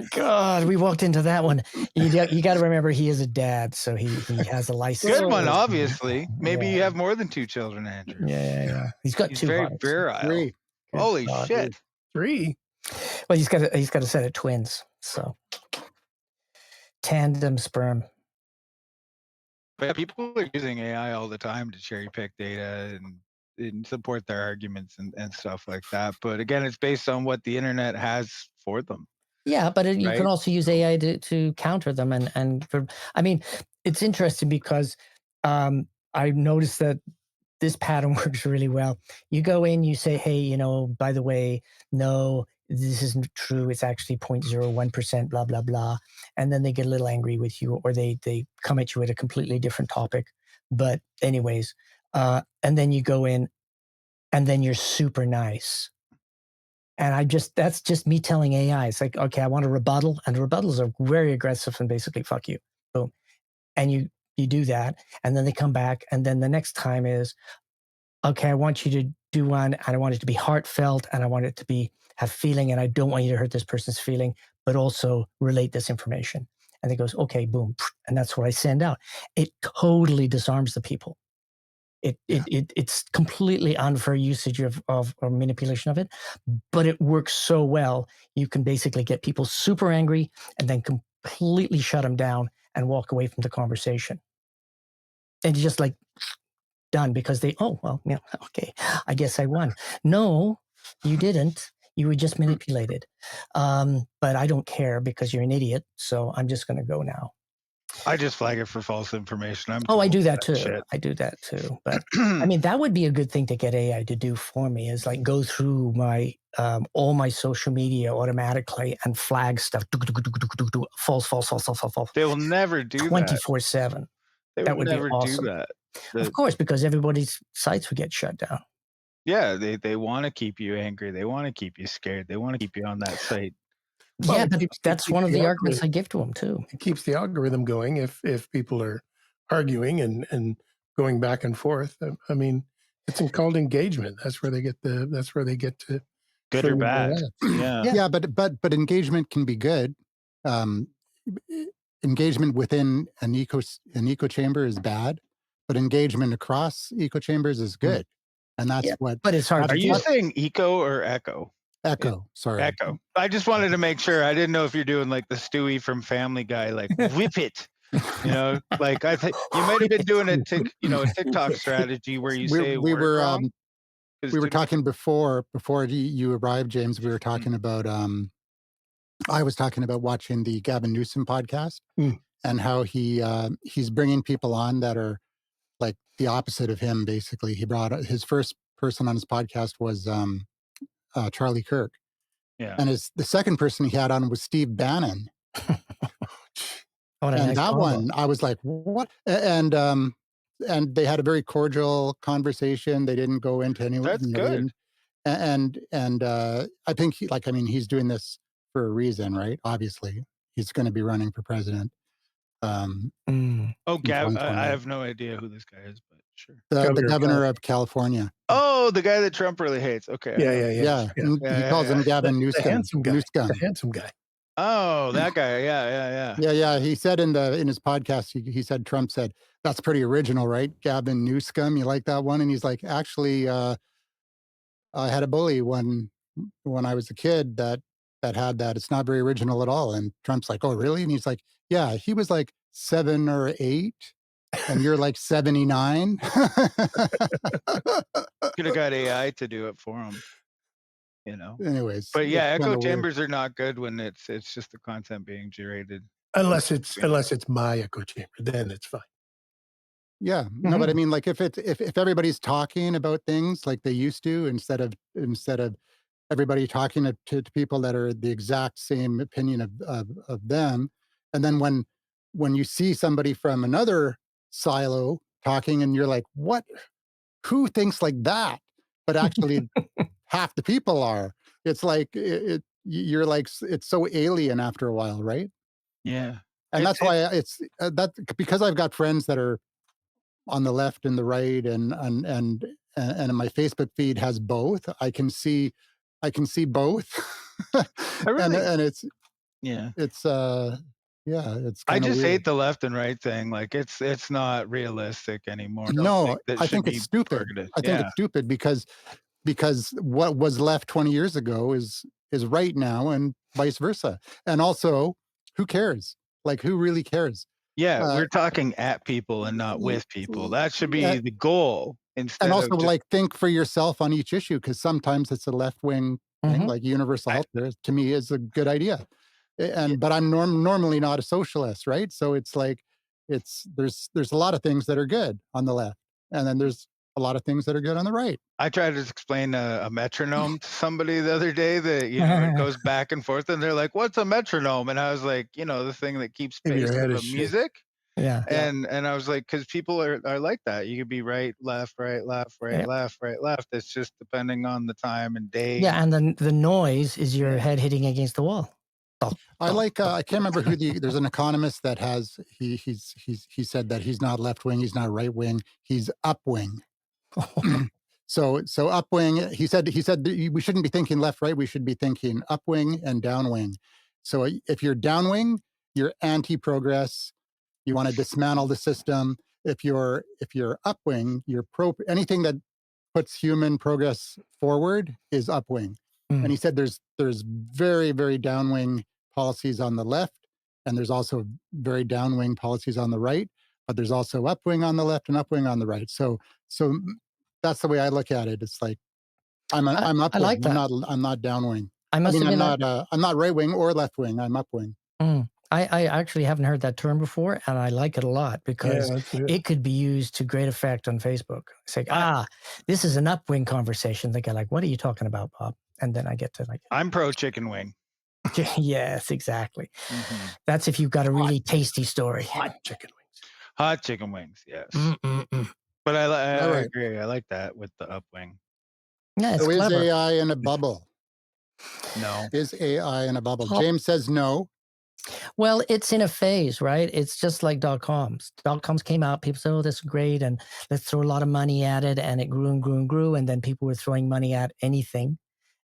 my God, we walked into that one. You got to remember he is a dad, so he has a license. Good one, Oh, obviously. Maybe Yeah. you have more than 2 children, Andrew. Yeah. He's got He's 2 very hearts. virile. three. Good Holy God. shit. 3. Well, he's got a set of twins, so tandem sperm. But yeah, people are using AI all the time to cherry pick data and support their arguments and stuff like that. But again, it's based on what the internet has for them. Yeah, but you can Right. also use AI to counter them, and I mean, it's interesting because I noticed that this pattern works really well. You go in, you say, hey, by the way, no, this isn't true. It's actually 0.01%, blah, blah, blah. And then they get a little angry with you, or they come at you at a completely different topic. But anyways, and then you go in and then you're super nice. And that's just me telling AI. It's like, okay, I want a rebuttal. And rebuttals are very aggressive and basically fuck you. Boom. And you do that. And then they come back. And then the next time is, okay, I want you to do one, and I want it to be heartfelt, and I want it to have feeling, and I don't want you to hurt this person's feeling, but also relate this information. And it goes, okay, boom. And that's what I send out. It totally disarms the people. It's completely unfair usage of or manipulation of it, but it works so well. You can basically get people super angry and then completely shut them down and walk away from the conversation. And just like, done, because okay, I guess I won. No, you didn't. You were just manipulated. But I don't care because you're an idiot. So I'm just going to go now. I just flag it for false information. I do that too. I do that too. But I mean, that would be a good thing to get AI to do for me, is like go through my all my social media automatically and flag stuff. False. They will never do that. 24/7. They That would would be never awesome. do that. Of course, because everybody's sites would get shut down. Yeah, they want to keep you angry. They want to keep you scared. They want to keep you on that site. Well, Yeah, it but keeps that's one of the the arguments I algorithm give to them too. it keeps the algorithm going if people are arguing and going back and forth. I mean, it's called engagement. That's where they get to Good show or you their bad. ads. Yeah. Yeah, but engagement can be good. Um, engagement within an echo chamber is bad, but engagement across echo chambers is good, and that's Yeah, what. but it's hard to Are you do. saying eco or echo? Echo? Sorry, Echo. I just wanted to make sure. I didn't know if you're doing like the Stewie from Family Guy, like whip it. Like I think you might have been doing a TikTok strategy where you say a we word were wrong. 'Cause we were to me- talking before you arrived, James. We were talking about. I was talking about watching the Gavin Newsom podcast Mm. and how he's bringing people on that are like the opposite of him. Basically, he brought his first person on his podcast was Charlie Kirk. Yeah. And the second person he had on was Steve Bannon. What a And nice that combo. one, I was like, what? And they had a very cordial conversation. They didn't go into any, That's they good. didn't, and I think he's doing this for a reason, right? Obviously, he's going to be running for president. Oh, in Gav, I 2028. have no idea who this guy is, but sure. The Governor of governor of California. Oh, the guy that Trump really hates. Okay. I know. Yeah, Yeah, he calls him Gavin The Newsom. handsome guy. Newscom. The handsome guy. Oh, that guy. Yeah. Yeah. He said in his podcast, he said Trump said that's pretty original, right? Gavin Newscom, you like that one? And he's like, actually, I had a bully when I was a kid that had that. It's not very original at all. And Trump's like, oh, really? And he's like, yeah, he was like 7 or 8, and you're like 79. Could have got AI to do it for him. Anyways, But yeah, it's echo kinda weird. chambers are not good when it's just the content being curated. Unless it's my echo chamber, then it's fine. Yeah, no, but I mean, like if everybody's talking about things like they used to, instead of everybody talking to people that are the exact same opinion of them, and then when you see somebody from another silo talking, and you're like, what? Who thinks like that? But actually, half the people are. It's like you're like it's so alien after a while, right? Yeah. And that's why it's that because I've got friends that are on the left and the right, and my Facebook feed has both. I can see both, I really, and it's Yeah. It's it's I kind of just weird. hate the left and right thing. Like it's not realistic anymore. I don't No, think that I should think it's be stupid. targeted. I think Yeah. it's stupid because what was left 20 years ago is right now and vice versa. And also, who cares? Like, who really cares? Yeah, Uh, we're talking at people and not l- with people. l- That should uh, be the goal and instead also, of just like, think for yourself on each issue because sometimes it's a left wing thing, Mhm. like universal I health care. To me, is a good idea. yeah, But I'm normally not a socialist, right? So it's like there's a lot of things that are good on the left, and then there's a lot of things that are good on the right. I tried to explain a metronome to somebody the other day that, it goes back and forth, and they're like, "What's a metronome?" And I was like, "The thing that keeps Maybe pace your with head the is shit. music." Yeah. Yeah, And I was like, "'Cause people are like that. You could be right, left, right, left, right, Yeah. left, right, left. It's just depending on the time and day." Yeah, and then the noise is your Yeah. head hitting against the wall. Thunk, I thunk, like. thunk. I can't remember who there's an economist that has he said that he's not left wing, he's not right wing, he's up wing. So upwing, he said that we shouldn't be thinking left right, we should be thinking upwing and downwing. So if you're downwing, you're anti-progress, you want to dismantle the system. If you're upwing, you're pro anything that puts human progress forward is upwing. And Mm, he said there's very, very downwing policies on the left, and there's also very downwing policies on the right, but there's also upwing on the left and upwing on the right. So that's the way I look at it. It's like I'm I upwing. like that. I'm not downwing. I I must mean, admit, I'm not right wing or left wing. I'm upwing. I actually haven't heard that term before, and I like it a lot Yeah, because that's good. it could be used to great effect on Facebook. It's like, I this is an upwing conversation. They go like, "What are you talking about, Bob?" And then I get to like, I'm pro chicken wing. yes, exactly. Mhm. That's if you've got a Hot really tasty story. hot chicken wings. Hot chicken wings, yes. Mm-mm-mm. But All I right. agree. I like that with the upwing. Yeah, it's So is clever. AI in a bubble? No. Is AI in a bubble? Pop- James says no. Well, it's in a phase, right? It's just like dot coms. Dot coms came out. People said, "Oh, this is great," and let's throw a lot of money at it, and it grew and grew and grew. And then people were throwing money at anything,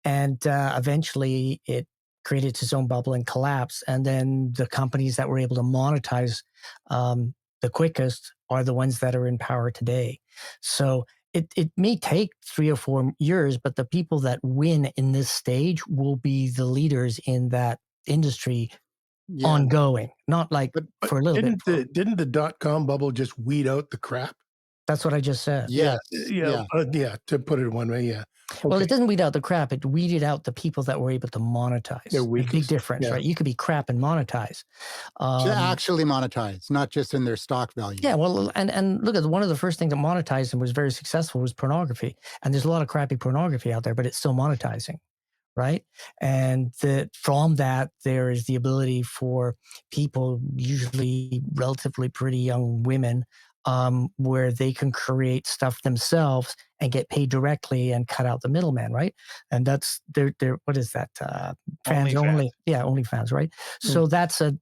and eventually it created its own bubble and collapsed. And then the companies that were able to monetize the quickest are the ones that are in power today. So it may take 3 or 4 years, but the people that win in this stage will be the leaders in that industry Yeah, ongoing, not like But for a little bit. didn't the dot-com bubble just weed out the crap? That's what I just said. Yeah, yes, yeah, yeah. yeah, to put it one way, yeah. Well, Okay, it doesn't weed out the crap. It weeded out the people that were able to monetize. they're There's a big weakest. difference, Yeah. right? You could be crap and monetize. To Um, actually monetize, not just in their stock value. yeah, well, and look at one of the first things that monetized and was very successful was pornography. And there's a lot of crappy pornography out there, but it's still monetizing, right? And from that, there is the ability for people, usually relatively pretty young women, where they can create stuff themselves and get paid directly and cut out the middleman, right? And that's they're what is that? Fans OnlyFans. only, yeah, OnlyFans, right? Mm. So that's a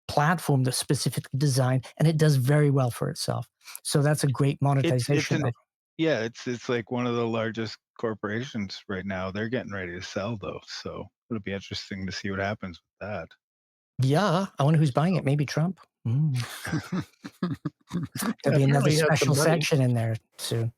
platform that's specifically designed, and it does very well for itself. So that's a great It's monetization an of. Yeah, it's like one of the largest corporations right now. They're getting ready to sell though, so it'll be interesting to see what happens with that. Yeah, I wonder who's buying So it. Maybe Trump. There'll be another Apparently he has some special money. section in there soon.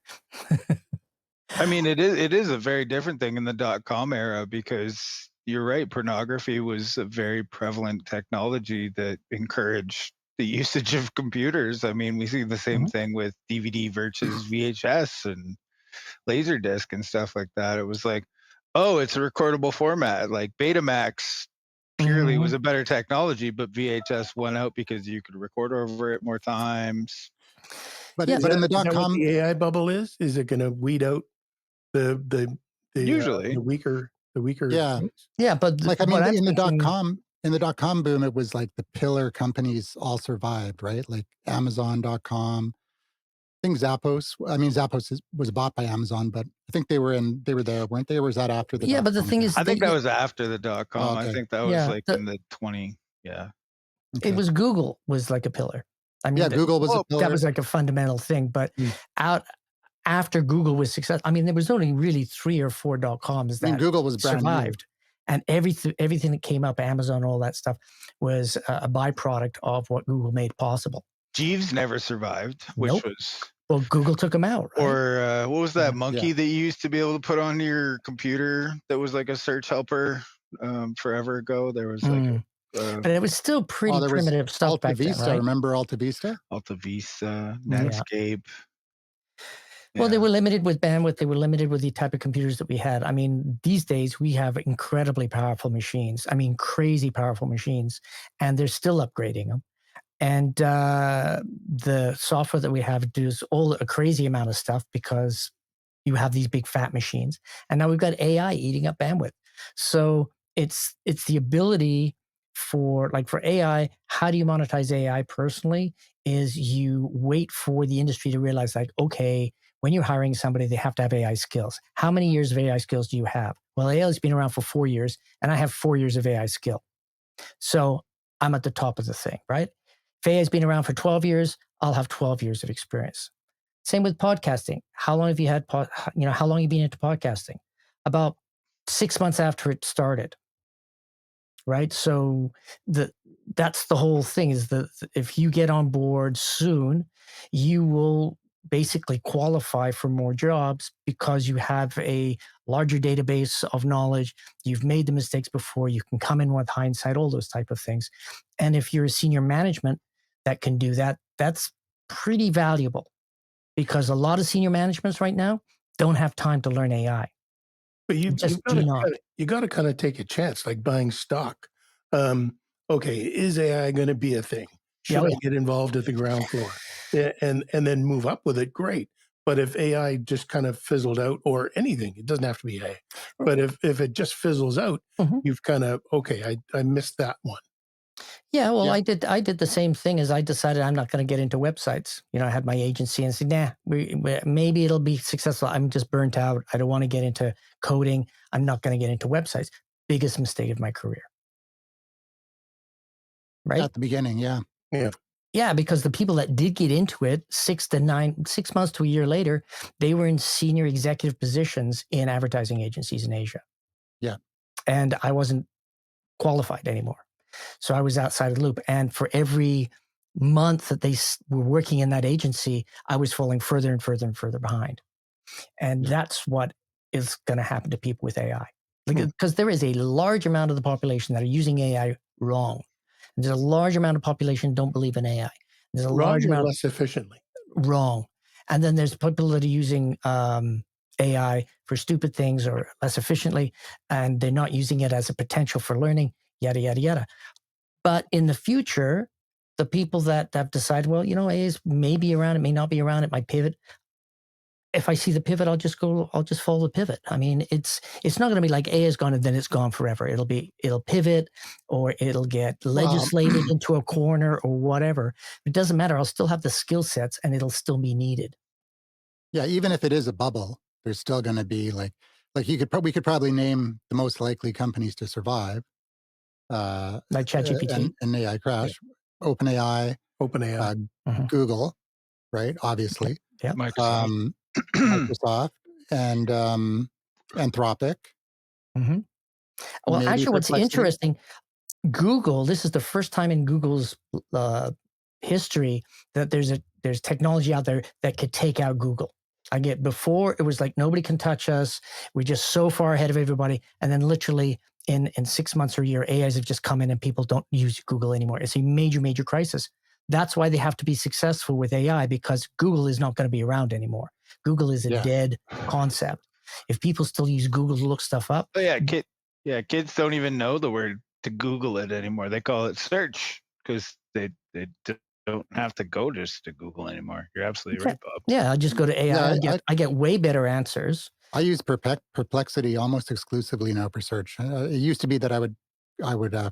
I mean, it is a very different thing in the dot-com era because you're right, pornography was a very prevalent technology that encouraged the usage of computers. I mean, we see the same Mhm. thing with DVD versus VHS and Laserdisc and stuff like that. It was like, oh, it's a recordable format. Like Betamax purely was Mhm. a better technology, but VHS won out because you could record over it more times. but Yeah, Is but in that the is dot that what com, the AI bubble is? Is it gonna weed out the the Usually, the weaker yeah, things? yeah, but like I what mean, I'm thinking, in the dot com boom, it was like the pillar companies all survived, right? Like Amazon.com. I think Zappos. I mean, was bought by Amazon, but I think they were there, weren't they? Or was that after the yeah, dot but the com thing is, I crash? think that was after the dot Oh, com. I okay, think that was yeah, like in the 20, yeah. it okay. was Google was like a pillar. I mean, Yeah, Google was a Well, that pillar. was like a fundamental thing. But Mm. out after Google was successful, I mean, there was only really 3 or 4 dot coms I mean, that Google was brand new. survived. And everything that came up, Amazon, all that stuff, was a byproduct of what Google made possible. Jeeves never survived, which Nope. was. Well, Google took them out, right? Or what was that Yeah. monkey that you used to be able to put on your computer that was like a search helper forever ago? There was like but it was still pretty there was primitive stuff Alta back then, Vista. right? Remember Alta Vista? Alta Vista, Yeah. Netscape. Well, they Yeah. were limited with bandwidth. They were limited with the type of computers that we had. I mean, these days we have incredibly powerful machines. I mean, crazy powerful machines, and they're still upgrading them. And the software that we have does a crazy amount of stuff because you have these big fat machines. And now we've got AI eating up bandwidth. So it's the ability for AI, how do you monetize AI personally? Is you wait for the industry to realize, like, okay, when you're hiring somebody, they have to have AI skills. How many years of AI skills do you have? Well, AI has been around for 4 years, and I have 4 years of AI skill. So I'm at the top of the thing, right? If AI has been around for 12 years, I'll have 12 years of experience. Same with podcasting. How long have you had, how long have you been into podcasting? About 6 months after it started, right? So that's the whole thing, is that if you get on board soon, you will basically qualify for more jobs because you have a larger database of knowledge. You've made the mistakes before. You can come in with hindsight, all those type of things. And if you're a senior management that can do that, that's pretty valuable, because a lot of senior managements right now don't have time to learn AI. But Just do not. you got to kind of take a chance, like buying stock. Okay, is AI going to be a thing? Should Yeah, I get involved at the ground floor? Yeah, and then move up with it? Great. But if AI just kind of fizzled out, or anything, it doesn't have to be AI. But if it just fizzles out, Mhm. you've kind of, okay, I missed that one. Yeah, well, Yeah. I did the same thing. As I decided I'm not going to get into websites. I had my agency and said, nah, maybe it'll be successful. I'm just burnt out. I don't want to get into coding. I'm not going to get into websites. Biggest mistake of my career, right? At the beginning, yeah. Yeah. Yeah, because the people that did get into it 6 months to a year later, they were in senior executive positions in advertising agencies in Asia. Yeah. And I wasn't qualified anymore. So I was outside of the loop. And for every month that they were working in that agency, I was falling further and further and further behind. And Yeah. that's what is going to happen to people with AI. Hmm. Because there is a large amount of the population that are using AI wrong. And there's a large amount of population don't believe in AI. There's a large Wrong or amount less efficiently? wrong. And then there's people that are using AI for stupid things or less efficiently, and they're not using it as a potential for learning, yada, yada, yada. But in the future, the people that have decided, well, AI is maybe around, it may not be around, it might pivot. If I see the pivot, I'll just follow the pivot. I mean, it's not going to be like AI is gone and then it's gone forever. It'll pivot, or it'll get legislated into a corner or whatever. It doesn't matter. I'll still have the skill sets and it'll still be needed. Yeah, even if it is a bubble, there's still going to be we could probably name the most likely companies to survive. Like ChatGPT. And AI crash, OpenAI, OpenAI. Mhm. Google, right? Obviously, Yeah. Microsoft. Microsoft, and Anthropic, Mhm. Well, maybe actually, what's Perplexity. interesting, Google, this is the first time in Google's history that there's technology out there that could take out Google. Before, it was like nobody can touch us. We're just so far ahead of everybody. And then literally in 6 months or a year, AIs have just come in and people don't use Google anymore. It's a major, major crisis. That's why they have to be successful with AI, because Google is not going to be around anymore. Google is a Yeah. dead concept. If people still use Google to look stuff up, Oh yeah, kids don't even know the word to Google it anymore. They call it search because they don't have to go just to Google anymore. You're absolutely right, Bob. yeah, I just go to AI. Yeah, I get way better answers. I use Perplexity almost exclusively now for search. It used to be that I would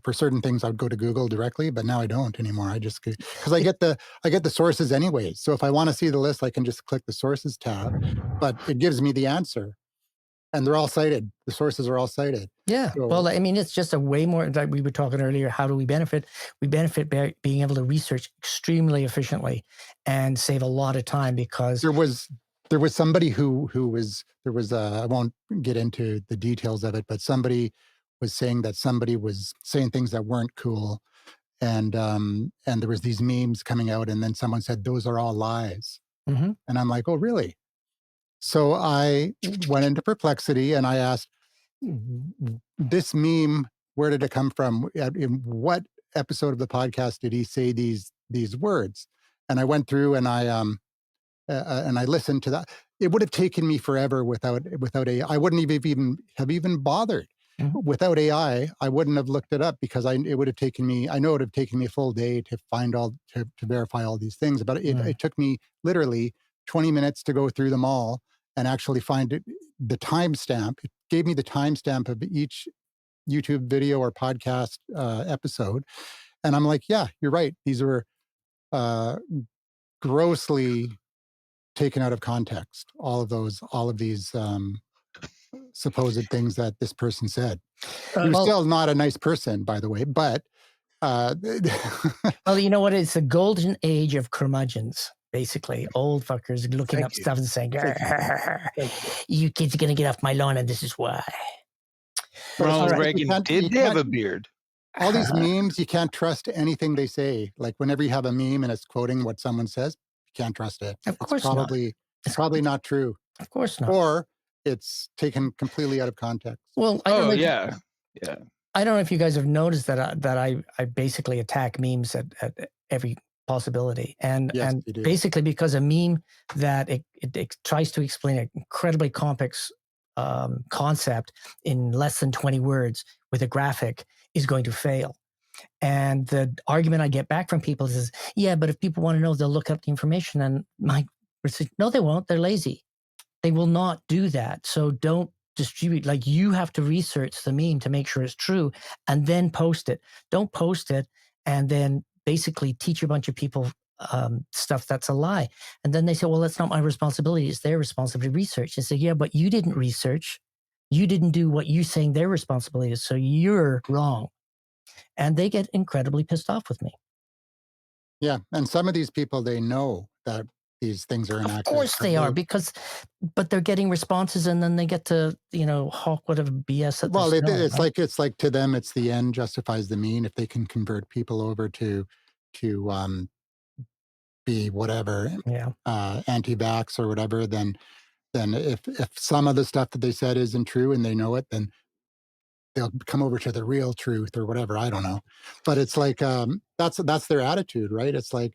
for certain things I would go to Google directly, but now I don't anymore. I just because I get the sources anyways. So if I want to see the list, I can just click the sources tab, but it gives me the answer, and they're all cited. The sources are all cited. Yeah. So, Well, I mean, it's just a way more, like we were talking earlier, how do we benefit? We benefit by being able to research extremely efficiently and save a lot of time, because there was somebody who was I won't get into the details of it, but somebody was saying that somebody was saying things that weren't cool, and there was these memes coming out, and then someone said those are all lies, Mm-hmm. and I'm like, oh really? So I went into perplexity and I asked, this meme, where did it come from? In what episode of the podcast did he say these words? And I went through and I listened to that. It would have taken me forever without AI. I wouldn't have even bothered. Mm-hmm. Without AI, I wouldn't have looked it up because it would have taken me. I know it would have taken me a full day to find to verify all these things, but it took me literally 20 minutes to go through them all and actually find it. The timestamp. It gave me the timestamp of each YouTube video or podcast episode, and I'm like, yeah, you're right. These were uh, grossly taken out of context. All of these supposed things that this person said. He was still not a nice person, by the way, but well, you know what? It's a golden age of curmudgeons. Basically, old fuckers looking up stuff and saying, "You kids are gonna get off my lawn, and this is why." Ronald Reagan did have a beard. All these memes, you can't trust anything they say. Like whenever you have a meme and it's quoting what someone says, you can't trust it. Of course not. It's probably not true. Of course not. Or it's taken completely out of context. Well, I don't know I don't know if you guys have noticed that I basically attack memes at every possibility, and basically because a meme that it tries to explain an incredibly complex concept in less than 20 words with a graphic is going to fail. And the argument I get back from people is, yeah, but if people want to know, they'll look up the information. And no, they won't. They're lazy. They will not do that. So don't distribute. Like, you have to research the meme to make sure it's true and then post it. Don't post it and then basically teach a bunch of people stuff that's a lie. And then they say, well, that's not my responsibility. It's their responsibility to research. And say, yeah, but you didn't research. You didn't do what you're saying their responsibility is. So you're wrong. And they get incredibly pissed off with me. Yeah. And some of these people, they know that these things are inaccurate. Of course they are, but they're getting responses, and then they get to, hawk whatever BS. It's like to them, it's the end justifies the mean. If they can convert people over to be whatever, anti-vax or whatever, then if some of the stuff that they said isn't true and they know it, then they'll come over to the real truth or whatever. I don't know, but it's like that's their attitude, right? It's like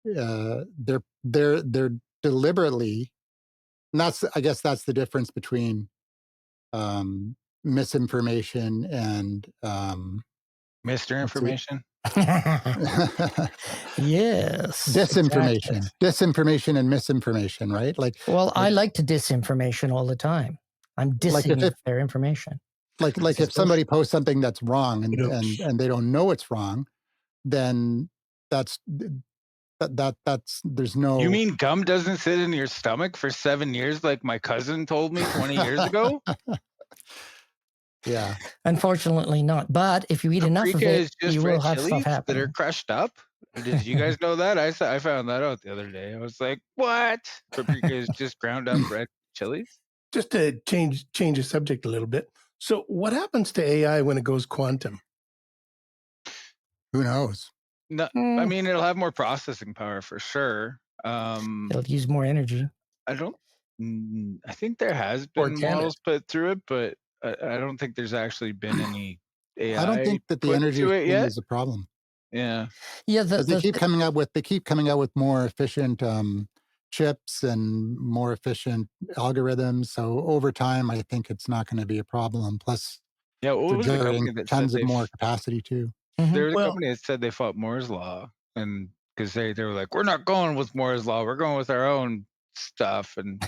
they're deliberately. And I guess that's the difference between misinformation and misinformation. Yes. Disinformation. Exactly. Disinformation and misinformation, right? I like to disinformation all the time. I'm dissing their information. Like if somebody posts something that's wrong and they don't know it's wrong, then that's there's no. You mean gum doesn't sit in your stomach for 7 years, like my cousin told me 20 years ago? Yeah. Unfortunately not. But if you eat enough of it, you will have stuff happen. That are crushed up. Did you guys know that? I found that out the other day. I was like, what? Paprika is just ground up red chilies? Just to change the subject a little bit. So what happens to AI when it goes quantum? Who knows? No, I mean, it'll have more processing power for sure. It'll use more energy. I think there has been models put through it, but I don't think there's actually been any AI. I don't think that the energy is a problem. Yeah. Yeah. They keep coming out with more efficient chips and more efficient algorithms. So over time, I think it's not going to be a problem. Plus, they're generating tons of more capacity too. There's a company that said they fought Moore's law, and because they were like, we're not going with Moore's law, we're going with our own stuff. And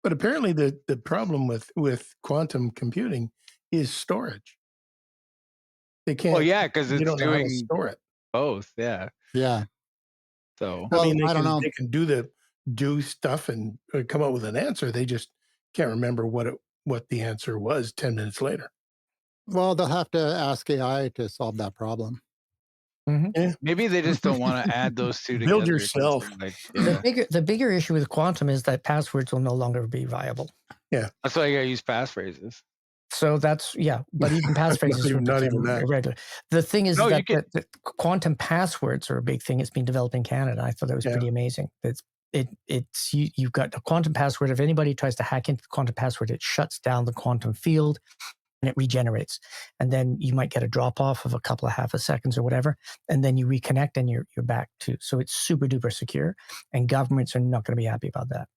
but apparently the problem with quantum computing is storage. They can't. Well, yeah, because it's doing store it. Both. Yeah. Yeah. So I mean, I don't know. They can do stuff and come up with an answer. They just can't remember what the answer was 10 minutes later. Well, they'll have to ask AI to solve that problem. Mm-hmm. Yeah. Maybe they just don't want to add those two together. Build yourself. The bigger issue with quantum is that passwords will no longer be viable. Yeah. That's why you got to use passphrases. So that's, but even passphrases would not become even that. irregular. The thing is No, that you can. the quantum passwords are a big thing. It's been developed in Canada. I thought that was Yeah. pretty amazing. You've got a quantum password. If anybody tries to hack into the quantum password, it shuts down the quantum field and it regenerates. And then you might get a drop off of a couple of half a seconds or whatever, and then you reconnect and you're back to. So it's super duper secure, and governments are not going to be happy about that.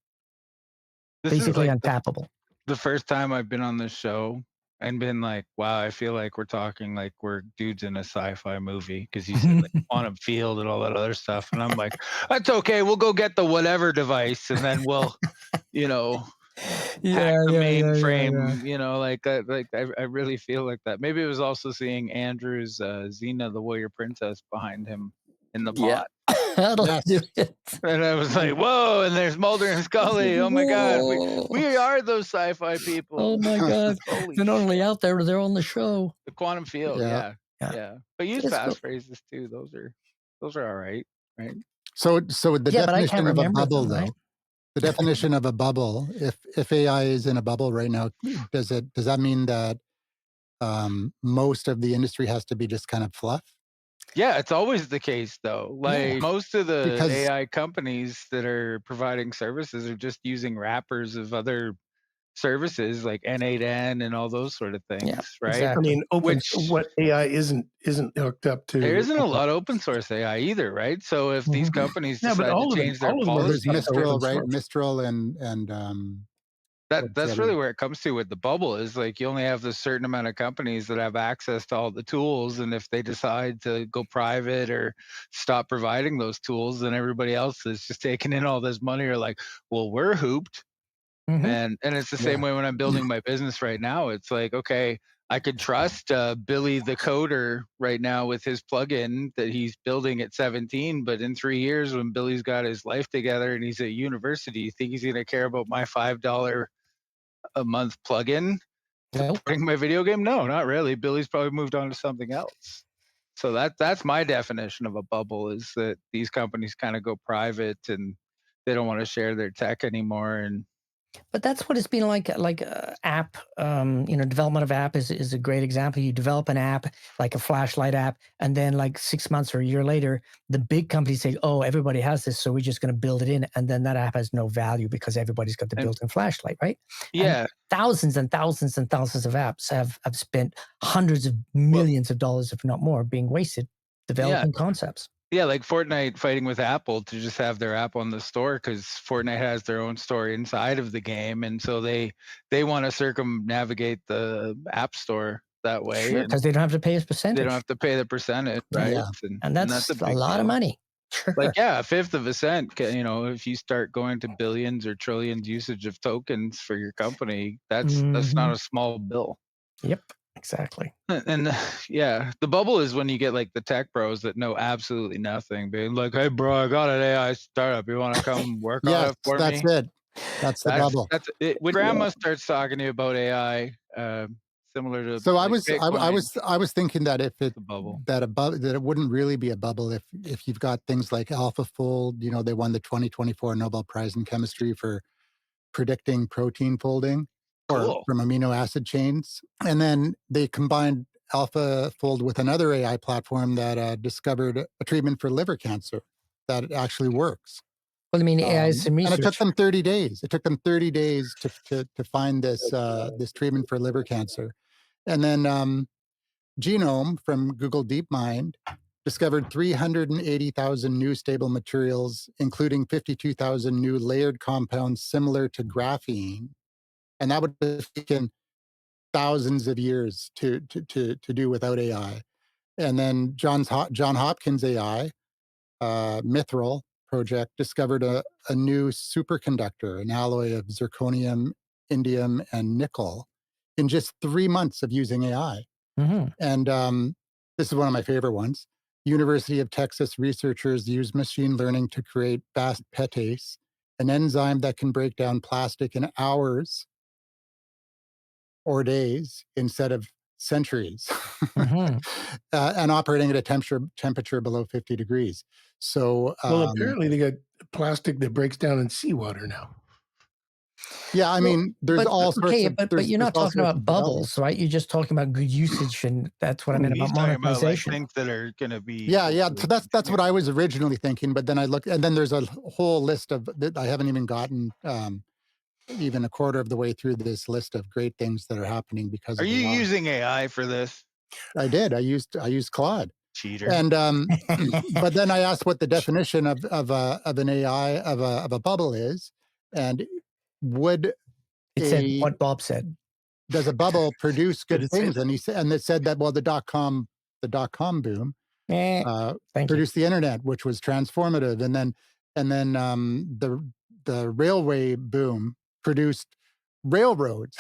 This is Basically like untappable. the first time I've been on this show and been like, wow, I feel like we're talking like we're dudes in a sci-fi movie, because you said like quantum field and all that other stuff. And I'm like, that's okay. We'll go get the whatever device and then we'll, you know, hack the mainframe, I really feel like that. Maybe it was also seeing Andrew's Xena, the warrior princess behind him in the Yeah. bot. That'll Yes. do it. And I was like, whoa, and there's Mulder and Scully. Oh my God. Whoa. We are those sci-fi people. Oh my God. Holy They're not shit. only out there, they're on the show. The quantum field, Yeah. yeah. But use It's cool. passphrases too. Those are all right? So the Yeah, but I can't definition of a remember bubble, them, right? though, the definition of a bubble, if AI is in a bubble right now, does that mean that most of the industry has to be just kind of fluff? Yeah, it's always the case though. Yeah. Like most of the Because AI companies that are providing services are just using wrappers of other services like N8N and all those sort of Yeah, things, right? I exactly. mean, Which what AI isn't hooked up to. there isn't a lot of open source AI either, right? So if these Mhm. companies Yeah, but decide to all of them change their are there's hooked up policies, to Mistral, open right? source. Mistral and what's the that's other really one? where it comes to with the bubble is like you only have this certain amount of companies that have access to all the tools, and if they decide to go private or stop providing those tools, then everybody else is just taking in all this money are like, well, we're hooped. Mhm. And it's the same Yeah. way when I'm building my business right now. It's like, okay, I could trust Billy the coder right now with his plugin that he's building at 17. But in 3 years, when Billy's got his life together and he's at university, you think he's going to care about my $5 a month plugin Nope. supporting my video game? No, not really. Billy's probably moved on to something else. So that's my definition of a bubble, is that these companies kind of go private and they don't want to share their tech anymore. And But that's what it's been like. Like app, development of app is a great example. You develop an app, like a flashlight app, and then like 6 months or a year later, the big companies say, "Oh, everybody has this, so we're just going to build it in," and then that app has no value because everybody's got the and built-in flashlight, right? And yeah, thousands and thousands and thousands of apps have spent hundreds of well, millions of dollars, if not more, being wasted yeah, developing concepts. yeah, like Fortnite fighting with Apple to just have their app on the store because Fortnite has their own store inside of the game, and so they want to circumnavigate the App Store that way, Sure, and because they don't have to pay a they don't percentage. have to pay the percentage, Yeah. right? Yeah. And And that's that's a a big lot of deal. money. Like, Sure. yeah, a fifth of a cent, if you start going to billions or trillions usage of tokens for your company, that's not Mhm. a small bill. Yep, exactly. And yeah, the bubble is when you get like the tech bros that know absolutely nothing, being like, "Hey, bro, I got an AI startup. You want to come work on Yes, it for that's me?" it. That's the bubble. That's it. When grandma starts talking to you about AI, similar to So like Bitcoin, I was thinking that if it the bubble. that it wouldn't really be a bubble if you've got things like AlphaFold. They won the 2024 Nobel Prize in Chemistry for predicting protein folding or Cool. from amino acid chains, and then they combined AlphaFold with another AI platform that discovered a treatment for liver cancer that actually works. Well, I mean, AI is some And it took research. them 30 days. It took them 30 days to find this treatment for liver cancer. And then Genome from Google DeepMind discovered 380,000 new stable materials, including 52,000 new layered compounds similar to graphene. And that would have taken thousands of years to do without AI. And then John Hopkins AI, Mithril project, discovered a new superconductor, an alloy of zirconium, indium, and nickel in just 3 months of using AI. Mhm. And this is one of my favorite ones. University of Texas researchers use machine learning to create fast petase, an enzyme that can break down plastic in hours or days instead of centuries, Mhm. and operating at a temperature below 50 degrees. So, Well, apparently they got plastic that breaks down in seawater now. Yeah, I Well, mean, there's but all sorts okay, of but you're there's not all talking sorts about of development. bubbles, right? You're just talking about good usage, and that's what I meant about He's talking about like monetization. things that are going to be Yeah, yeah. So fulfilled that's what I continually. was originally thinking, but then I looked, and then there's a whole list of that I haven't even gotten even a quarter of the way through this list of great things that are happening because Are of you AI. using AI for this? I did. I used Claude, Cheater. and but then I asked what the definition of an AI of a bubble is, and would It said a what Bob said. does a bubble produce Did good it say things? that? And it said that, well, the dot com boom Eh, uh, thank you. produced the internet, which was transformative, and then the railway boom produced railroads.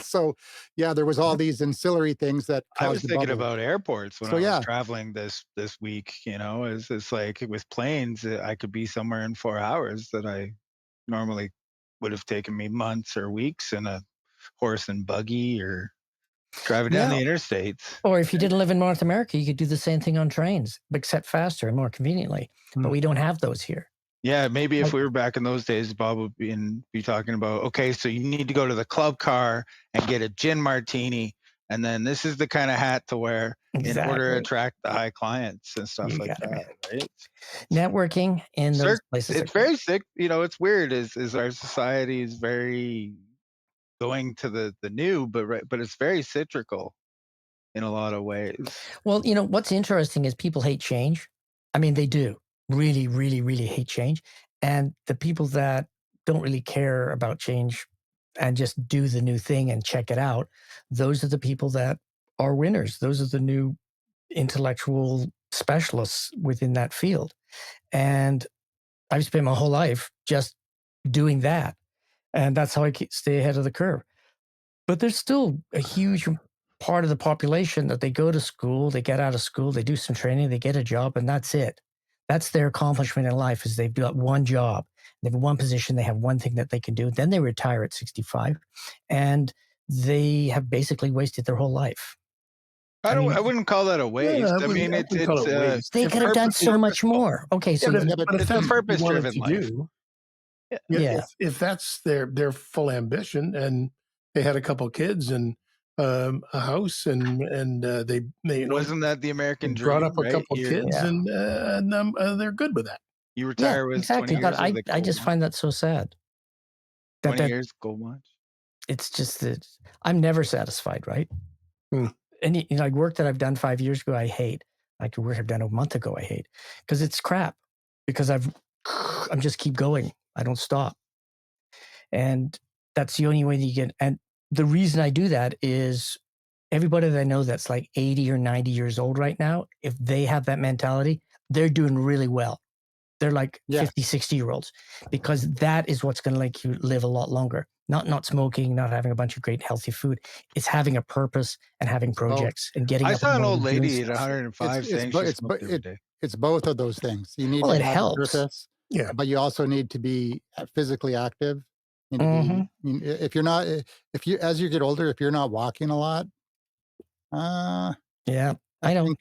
So yeah, there was all these ancillary things that I caused was the thinking bubble. about airports when So I was yeah, traveling this week. It's like with planes, I could be somewhere in 4 hours that I normally would have taken me months or weeks in a horse and buggy or driving down Yeah. the interstates. Or if you didn't live in North America, you could do the same thing on trains, except faster and more conveniently. But Hmm. we don't have those here. Yeah, maybe if Like, we were back in those days, Bob would be talking about, okay, so you need to go to the club car and get a gin martini, and then this is the kind of hat to wear in order to exactly. attract the high clients and stuff You like got it, man. that, right? Networking in those places are It's great. very sick. It's weird. Is our society is very going to the new, but it's very cyclical in a lot of ways. Well, what's interesting is people hate change. I mean, they do really, really, really hate change. And the people that don't really care about change and just do the new thing and check it out, those are the people that are winners. Those are the new intellectual specialists within that field. And I've spent my whole life just doing that. And that's how I stay ahead of the curve. But there's still a huge part of the population that they go to school, they get out of school, they do some training, they get a job, and that's it. That's their accomplishment in life is they've got one job, they have one position, they have one thing that they can do. Then they retire at 65, and they have basically wasted their whole life. I I don't. mean, I wouldn't call that a Yeah, waste. I mean, I wouldn't call it waste. they If, could have done so much purposeful. more. Okay, yeah, so but, yeah, but but if It's a that's what you wanted purpose-driven to life. do, Yeah. yeah, yeah, if that's their full ambition, and they had a couple kids and a house, and they Wasn't that the they American brought up dream, a right? couple kids, yeah, and they're good with that. You yeah, retire with 20 exactly. But years of I, the I gold just mine. find that so sad. That 20 that years gold mines. it's just that I'm never satisfied, right? Hmm. Any like work that I've done 5 years ago, I hate. Like work I've done a month ago, I hate because it's crap. Because I'm just keep going. I don't stop, and that's the only way that you get. And the reason I do that is everybody that I know that's like 80 or 90 years old right now, if they have that mentality, they're doing really well. They're like yeah. 50, 60-year-olds because that is what's going to make you live a lot longer. Not smoking, not having a bunch of great healthy food. It's having a purpose and having It's both. projects and getting I up in the saw an old morning doing lady at stuff. 105 saying she smoked every day. It's both of those things. You need Well, to it have a helps. purpose, Yeah, but you also need to be physically active. You need to Mhm. be. If you're not, if you as you get older, if you're not walking a lot, uh, Yeah, I I know. think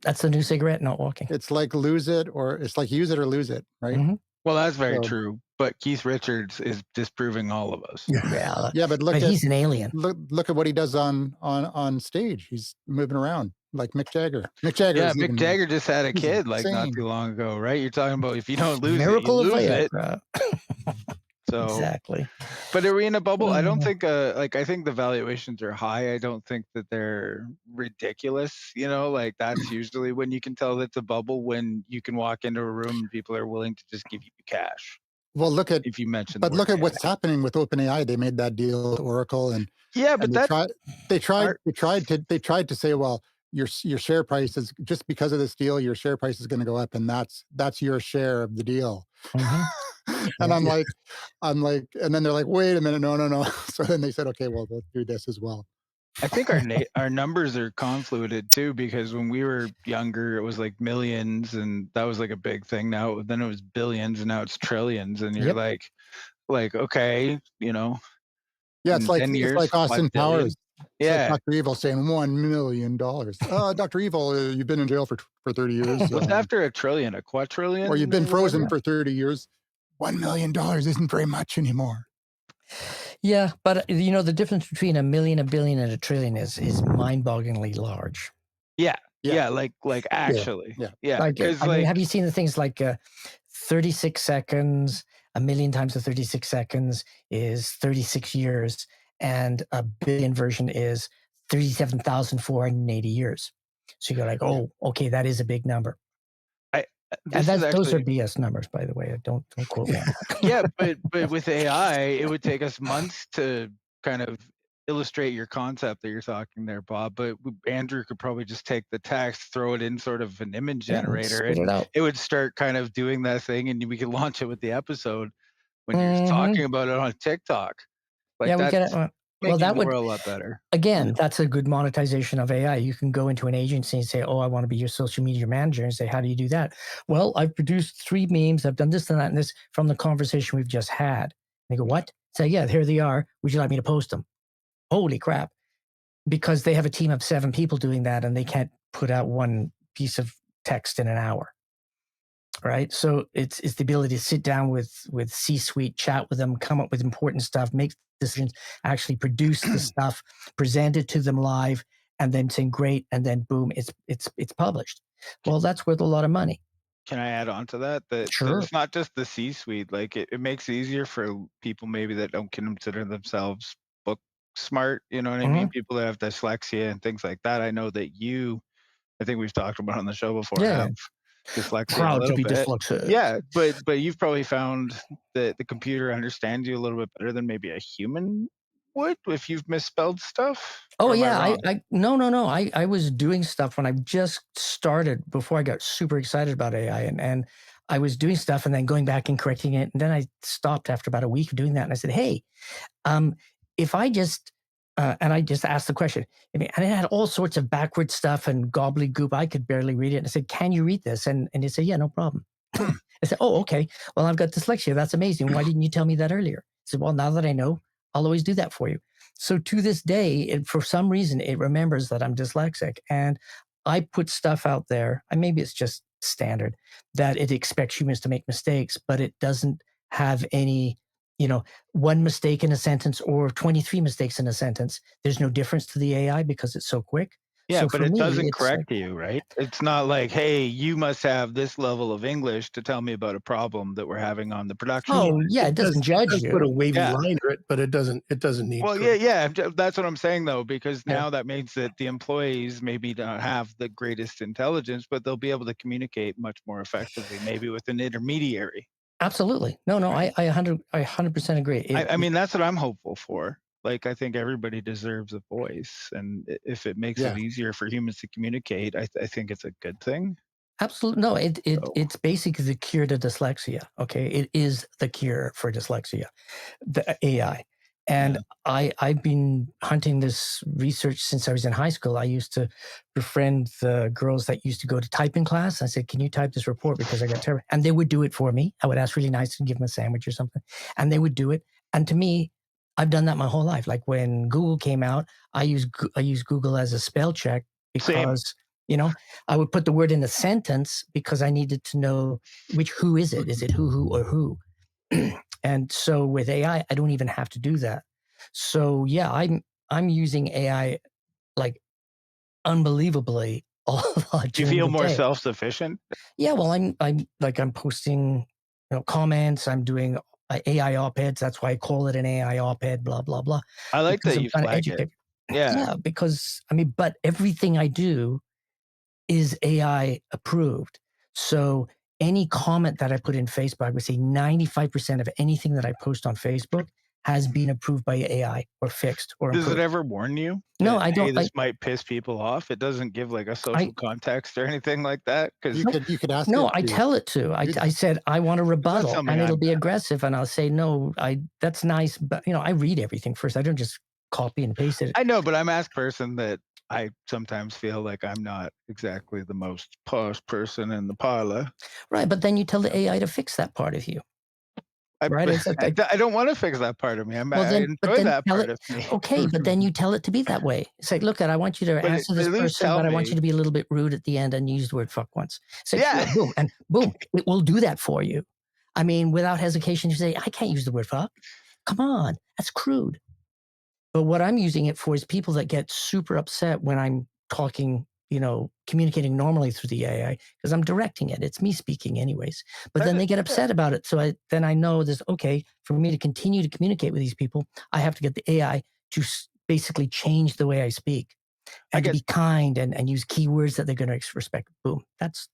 That's the new cigarette, not walking. it's like it's like use it or lose it, right? Mhm. Well, that's very So true. But Keith Richards is disproving all of us. Yeah, yeah, but but he's an alien. look at what he does on stage. He's moving around like Mick Jagger. Mick Jagger Yeah, is Mick even Jagger just had a he's kid like not insane. too long ago, right? You're talking about if you don't lose it, you Miracle of lose it. Viagra. So, Exactly. but are we in a bubble? I don't Mm. think I think the valuations are high. I don't think that they're ridiculous. Like that's usually when you can tell that it's a bubble when you can walk into a room and people are willing to just give you cash Well, if you mention the but word look at AI. what's happening with OpenAI. They made that deal with Oracle, Yeah, and but that are they tried to say, well, your share price is just because of this deal, your share price is going to go up, and that's your share of the deal. Mhm. And Yeah. and then they're like, wait a minute, no, no, no. So then they said, okay, well, we'll do this as well. I think our numbers are convoluted too because when we were younger, it was like millions, and that was like a big thing. Now, then it was billions, and now it's trillions, and you're Yep. like okay, Yeah, in 10 it's years, like Austin 5 billion. Powers. It's like Yeah, Dr. Evil saying $1 million. Dr. Evil, you've been in jail for 30 years, what's after a trillion? A or you've quadrillion been or frozen whatever? for 30 years. $1 million isn't very much anymore. Yeah, but the difference between a million, a billion, and a trillion is mind-bogglingly large. Yeah. Yeah. Yeah. Like Yeah. actually. Yeah. Yeah. Like, Cause I mean, like, have you seen the things like 36 seconds, a million times the 36 seconds is 36 years, and a billion version is 37,480 years. So you're like, Yeah. oh, okay, that is a big number. I, And this is those are actually, BS numbers, by the way. Don't quote me on yeah, that. but with AI, it would take us months to kind of illustrate your concept that you're talking there, Bob. But Andrew could probably just take the text, throw it in sort of an image Yeah, and generator, spit it and out. it would start kind of doing that thing, and we could launch it with the episode when you're Hmm. talking about it on TikTok. Like Yeah, we get it. that's Well, making that the would world a lot better. again, that's a good monetization of AI. You can go into an agency and say, "Oh, I want to be your social media manager," and say, "How do you do that?" Well, I've produced 3 memes. I've done this and that and this from the conversation we've just had. They go, "What?" Say, "Yeah, here they are. Would you like me to post them?" Holy crap! Because they have a team of 7 people doing that, and they can't put out one piece of text in an hour. Right. So it's the ability to sit down with C-suite, chat with them, come up with important stuff, make decisions, actually produce the stuff, present it to them live, and then saying great, and then boom, it's published. Well, that's worth a lot of money. Can I add on to that? That Sure. it's not just the C-suite. Like it makes it easier for people maybe that don't consider themselves book smart. You know what I mean? Hmm. People that have dyslexia and things like that. I know that I think we've talked about on the show before, Yeah, yeah. have dyslexia a Proud to little be bit. dyslexic. Yeah, but you've probably found that the computer understands you a little bit better than maybe a human would if you've misspelled stuff. Oh Or am I yeah, wrong? I no no no. I was doing stuff when I just started before I got super excited about AI, and I was doing stuff and then going back and correcting it, and then I stopped after about a week of doing that, and I said, hey, Um, if I just and I just asked the question. I mean, and it had all sorts of backward stuff and gobbledygook. I could barely read it. And I said, "Can you read this?" And he said, "Yeah, no problem." Hmm. I said, "Oh, okay. Well, I've got dyslexia. That's amazing. Why didn't you tell me that earlier?" I said, "Well, now that I know, I'll always do that for you." So to this day, for some reason, it remembers that I'm dyslexic, and I put stuff out there. And maybe it's just standard that it expects humans to make mistakes, but it doesn't have any you know, one mistake in a sentence or 23 mistakes in a sentence. There's no difference to the AI because it's so quick. Yeah, So but for it me, doesn't it's like, correct you, right? It's not like, "Hey, you must have this level of English to tell me about a problem that we're having on the production Yeah, oh, line." yeah, it doesn't it judge does put a you. wavy Yeah. line through it, but it doesn't need Well, correct. yeah, that's what I'm saying though, because Yeah, now that means that the employees maybe don't have the greatest intelligence, but they'll be able to communicate much more effectively, maybe with an intermediary, absolutely. No, no, right? I 100% agree. I mean, that's what I'm hopeful for. Like, I think everybody deserves a voice, and if it makes it Yeah. easier for humans to communicate, I think it's a good thing. Absolutely. No, So, it's basically the cure to dyslexia. Okay. It is the cure for dyslexia. The AI. And yeah. I've been hunting this research since I was in high school. I used to befriend the girls that used to go to typing class. I said, "Can you type this report because I got terrible?" And they would do it for me. I would ask really nice and give them a sandwich or something, and they would do it. And to me, I've done that my whole life. Like when Google came out, I use Google as a spell check Same. because you know I would put the word in a sentence because I needed to know which who is it? Is it who or who? And so with AI, I don't even have to do that. So yeah, I'm using AI like unbelievably a lot You during feel the more day. self-sufficient? Yeah, well, I'm posting comments. I'm doing AI op-eds. That's why I call it an AI op-ed. Blah blah blah. I like Because that I'm you trying to flag it. educate. Yeah. Yeah, because I mean, but everything I do is AI approved. So any comment that I put in Facebook, I would say 95% of anything that I post on Facebook has been approved by AI or fixed or Does it improved. ever warn you No, that, I "Hey, don't. this might piss people off"? It doesn't give, like, a I social context or anything like that. Because You nope. could ask No, it I to tell it to. do I that. said I want a that's rebuttal, something and it'll I've be done. aggressive, and I'll say no. That's nice, but I read everything first. I don't just copy and paste it. I know, but I'm ask person that I sometimes feel like I'm not exactly the most posh person in the parlor. Right, but then you tell the AI to fix that part of you. I Right? It's like, I don't wanna fix that part of me. well, I but enjoy then that tell part it of me. okay, but then you tell it to be that way. Say, "Look, I want you to answer But this at least person, tell but I want you me. to be a little bit rude at the end and use the word fuck once." Say, "Sure, Yeah. boom," and boom, it will do that for you. I mean, without hesitation, you say, "I can't use the word fuck." Come on, that's crude. But what I'm using it for is people that get super upset when I'm talking, communicating normally through the AI because I'm directing it. It's me speaking anyways. But then they get Yeah, upset about it. So then I know this, okay, for me to continue to communicate with these people, I have to get the AI to basically change the way I speak I and to guess be kind and use keywords that they're going to respect. Boom. That's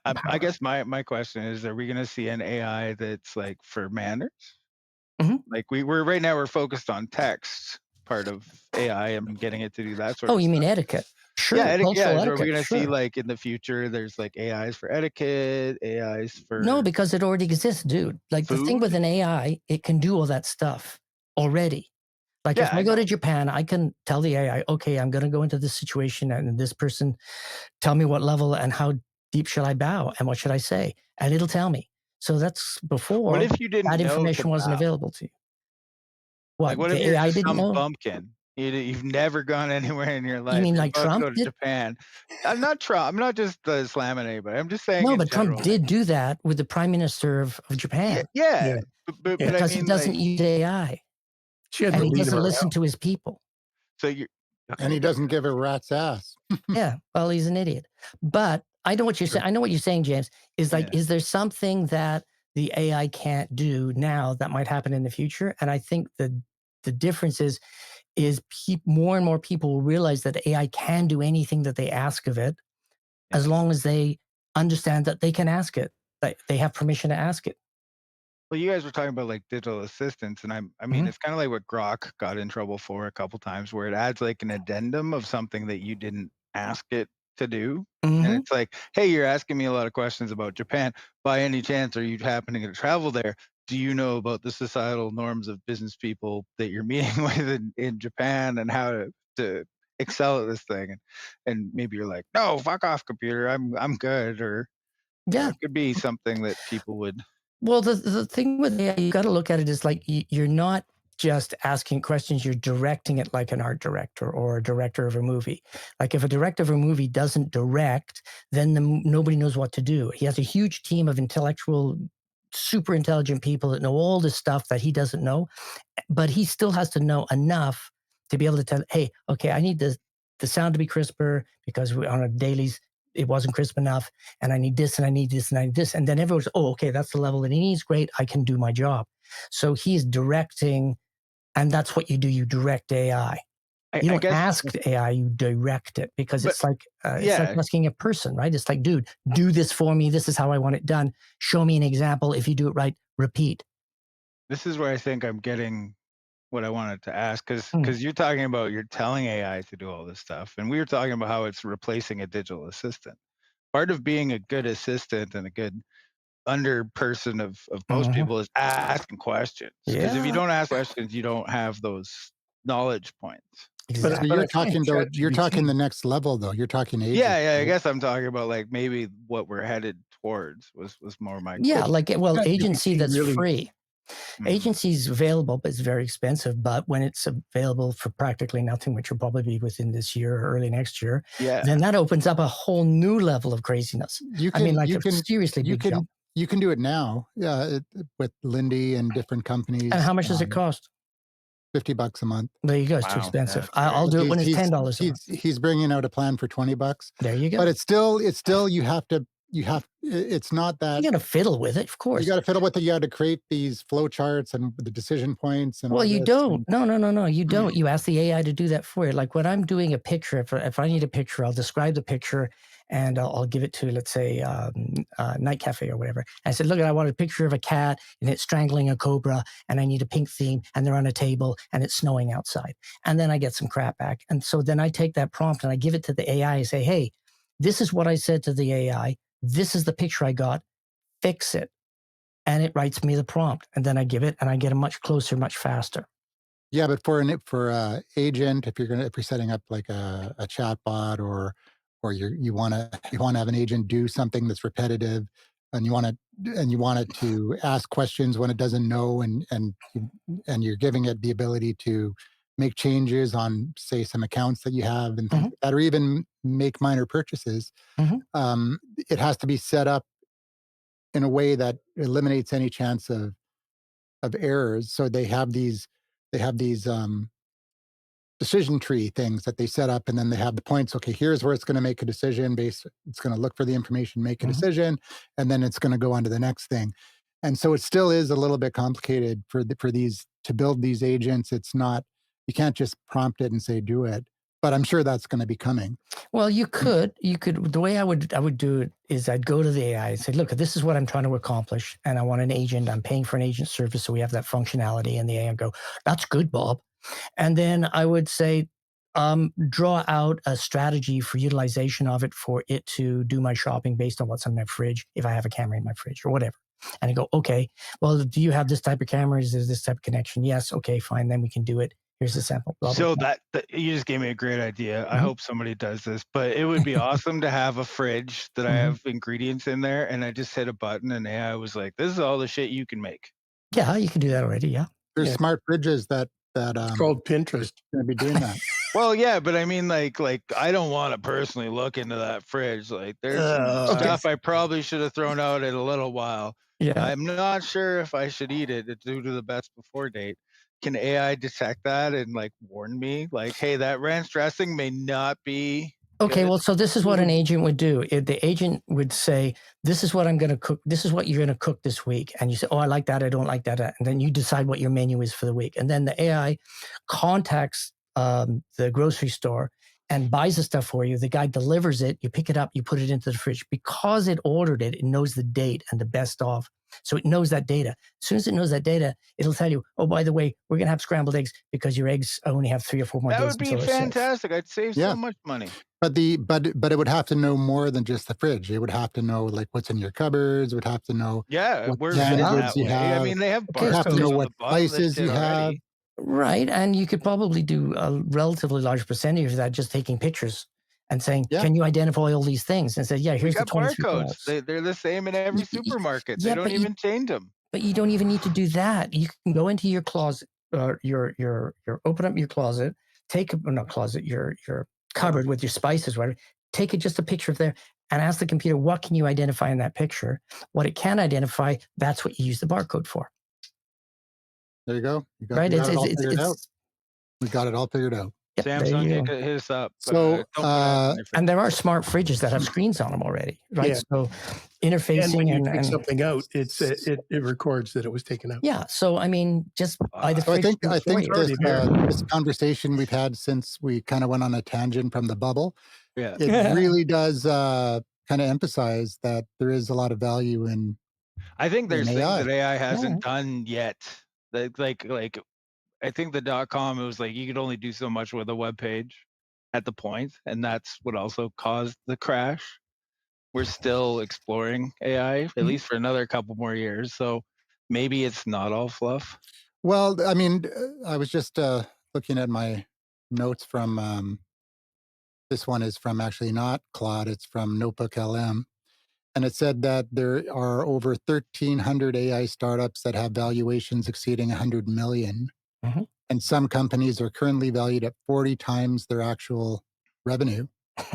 the I power. guess my question is, are we gonna see an AI that's like for manners? Mhm. Like we're right now we're focused on text part of AI and getting it to do that sort Oh, of you mean stuff. etiquette? Yeah, Sure. Cultural yeah. So are we etiquette. gonna see Sure. like in the future there's like AIs for etiquette, AIs No, for because it already exists, dude. Like the thing with food? an AI, it can do all that stuff already. Like if Yeah, I I go know. to Japan, I can tell the AI, okay, I'm going to go into this situation and this person tell me what level and how deep should I bow and what should I say? And it'll tell me. So that's What before if you didn't that know to information wasn't bow? available to you. Like, What? what if The you're AI just didn't some know? bumpkin? You've never gone anywhere in your You life. mean You're like about to Trump go to did? Japan. I'm not Trump. I'm not just slamming anybody. I'm just saying No, in but Trump general, like, did do that with the prime minister of yeah, Japan yeah. Yeah. But Yeah. I because he mean, like, doesn't use AI She had to and he lead him doesn't listen around. to his people. so you're And okay. he doesn't give a rat's ass. Yeah, well, he's an idiot. But I know what you're saying. True. I know what you're saying, James. Is like, Yeah. is there something that the AI can't do now that might happen in the future? And I think the difference is more and more people will realize that AI can do anything that they ask of it, Yeah. as long as they understand that they can ask it, that they have permission to ask it. Well, you guys were talking about like digital assistants, and I mean, Mhm, it's kind of like what Grok got in trouble for a couple times, where it adds like an addendum of something that you didn't ask it to do. And mhm. it's like, hey, you're asking me a lot of questions about Japan. By any chance, are you happening to travel there? Do you know about the societal norms of business people that you're meeting with in Japan and how to excel at this thing? And maybe you're like, no, fuck off, computer. I'm good. Or Yeah. it could be something that people would. Well, the thing with AI, you got to look at it as like you're not just asking questions, you're directing it like an art director or a director of a movie. Like if a director of a movie doesn't direct, then nobody knows what to do. He has a huge team of intellectual, super intelligent people that know all this stuff that he doesn't know, but he still has to know enough to be able to tell, hey, okay, I need the sound to be crisper because on a dailies it wasn't crisp enough, and I need this and I need this and I need this, and then everyone's, oh, okay, that's the level that he needs. Great, I can do my job. So he's directing, and that's what you do. You direct AI. You I don't guess, ask the AI, you direct it because but it's like yeah, asking a person, right? It's like, dude, do this for me. This is how I want it done. Show me an example. If you do it right, repeat. this is where I think I'm getting what I wanted to ask, because Hmm. you're talking about you're telling AI to do all this stuff, and we were talking about how it's replacing a digital assistant. Part of being a good assistant and a good under person of most Mhm. people is asking questions. Because if you Yeah, don't ask questions, you don't have those knowledge points. But So exactly. but you're I find talking though, you're talking ChatGPT. the next level though. You're talking agent, Yeah, yeah. I right? guess I'm talking about like maybe what we're headed towards was more my Yeah, But question. like, well, agency ChatGPT that's really. free. Mhm. Agency's available, but it's very expensive. But when it's available for practically nothing, which will probably be within this year or early next year, Yeah. then that opens up a whole new level of craziness. You I mean, can like you a can seriously you big jump. can you can do it now. Yeah, with Lindy and different And companies. how much does it cost? $50 a month. There you go. It's too Wow. Yeah, expensive. it's very I'll But do it he's when it's he's $10 a month. he's bringing out a plan for $20. There you But go. it's still it's not that You're gonna fiddle with it, of you course. got to fiddle with it. You got to create these flow charts and the decision points and Well, all you this. don't. And No, no, no, no, you don't. You ask the AI to do that for you. Like when I'm doing a picture, if I need a picture, I'll describe the picture and I'll give it to, let's say, Night Cafe or whatever. I said, look, I want a picture of a cat and it's strangling a cobra and I need a pink theme and they're on a table and it's snowing outside. And then I get some crap back. And so then I take that prompt and I give it to the AI and say, hey, this is what I said to the AI. This is the picture I got. Fix it, and it writes me the prompt, and then I give it, and I get a much closer, much faster. yeah, but for agent, if you're setting up like a chat bot or you want to have an agent do something that's repetitive, and you want it to ask questions when it doesn't know, and you're giving it the ability to make changes on, say, some accounts that you have and things Mhm, like that, or even make minor purchases. mhm. It has to be set up in a way that eliminates any chance of of errors. So they have these decision tree things that they set up, and then they have the points. Okay, here's where it's going to make a decision based. It's going to look for the information, make a Mhm. decision, and then it's going to go on to the next thing. And so it still is a little bit complicated for these to build these agents. It's not, you can't just prompt it and say do it. But I'm sure that's going to be coming. Well, you could. The way I would do it is I'd go to the AI and say, look, this is what I'm trying to accomplish, and I want an agent. I'm paying for an agent service, so we have that functionality. And the AI would go, that's good, Bob. And then I would say, draw out a strategy for utilization of it for it to do my shopping based on what's in my fridge, if I have a camera in my fridge or whatever. And I go, okay, well, do you have this type of camera? Is there this type of connection? Yes. Okay, fine. Then we can do it. Here's the sample. Blah, blah, So blah. that you just gave me a great idea. I Mhm. hope somebody does this, but it would be awesome to have a fridge that I Mhm. have ingredients in there, and I just hit a button, and AI was like, "This is all the shit you can make." Yeah, you can do that already. Yeah. There's Yeah. smart fridges that It's called Pinterest. going to be doing that. Well, yeah, but I mean, like I don't want to personally look into that fridge. Like, there's some Okay. stuff I probably should have thrown out in a little while. Yeah. I'm not sure if I should eat it due to the best before date. Can AI detect that and like warn me, like, hey, that ranch dressing may not be Okay, good? well, so this is what an agent would do. The agent would say, this is what I'm going to cook. This is what you're going to cook this week. And you say, oh, I like that. I don't like that. And then you decide what your menu is for the week. And then the AI contacts the grocery store and buys the stuff for you. The guy delivers it. You pick it up. You put it into the fridge. Because it ordered it, it knows the date and the best of. So it knows that data. As soon as it knows that data, it'll tell you, oh, by the way, we're going to have scrambled eggs because your eggs only have 3 or 4 more That days would be until they're safe. fantastic. I'd save Yeah. so much money. But it would have to know more than just the fridge. It would have to know like what's in your cupboards. It would have to know Yeah, what we're canned fitting goods that you way. I have. mean, they have Okay, It would have to so know barcodes on what the bottom of this spices you shit have. already. right. And you could probably do a relatively large percentage of that just taking pictures and saying, Yeah. can you identify all these things? And say, yeah, We here's the got 23 barcodes. products. They're the same in every Y- y- y- supermarket. They Yeah, don't even change them. but you don't even need to do that. You can go into your closet, your open up your closet, not closet, your cupboard with your spices, whatever. Take just a picture of there and ask the computer, what can you identify in that picture? What it can identify, that's what you use the barcode for, There you go. right? We got it all figured out. We got it all figured out. Yeah, there Samsung, you you go. could hit us up. So, Don't put ads in your And fridge. there are smart fridges that have screens on them already, right? Yeah. So And when interfacing you take and something out, it records that it was taken out. yeah. So I mean, just buy the So fridge. Do I it for think you. already there. this conversation we've had since we kind of went on a tangent from the bubble, Yeah. it really does kind of emphasize that there is a lot of value in I think there's things AI. that AI Yeah. hasn't done yet. Like I think the .com, it was like you could only do so much with a web page at the point, and that's what also caused the crash. We're still exploring AI, at Mhm. least for another couple more years. So maybe it's not all fluff. Well, I mean, I was just looking at my notes from this one is from actually not Claude, it's from Notebook LM. And it said that there are over 1,300 AI startups that have valuations exceeding 100 million. Mhm. And some companies are currently valued at 40 times their actual revenue. Yeah,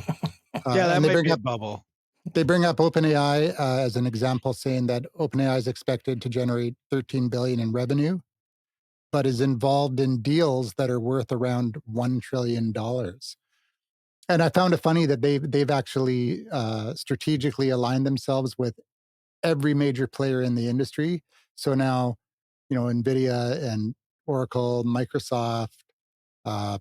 that And might be a bubble. they bring up OpenAI as an example, saying that OpenAI is expected to generate 13 billion in revenue, but is involved in deals that are worth around $1 trillion. And I found it funny that they've actually strategically aligned themselves with every major player in the industry. So now, you know, NVIDIA and Oracle, Microsoft, uh,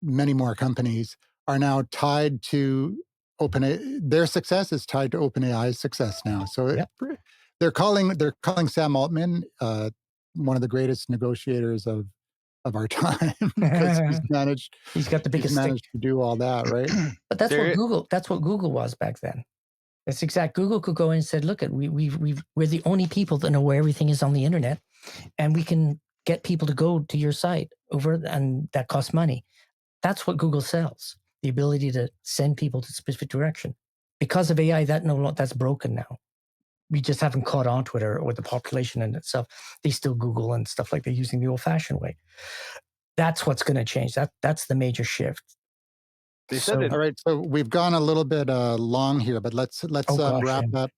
many more companies are now tied to their success is tied to OpenAI's success now. So Yep. they're calling Sam Altman one of the greatest negotiators of our time because He's got the he's biggest stick. managed to do all that, right? But that's There- what Google was back then. That's exact. Google could go in and said, look, we're the only people that know where everything is on the internet, and we can get people to go to your site over, and that costs money. That's what Google sells, the ability to send people to a specific direction. Because of AI, that's broken now. We just haven't caught on to it, or the population in itself. They still Google and stuff like they're using the old-fashioned way. That's what's going to change. That's the major shift. They said it. All right, so we've gone a little bit long here, but let's Oh gosh, wrap yeah. up.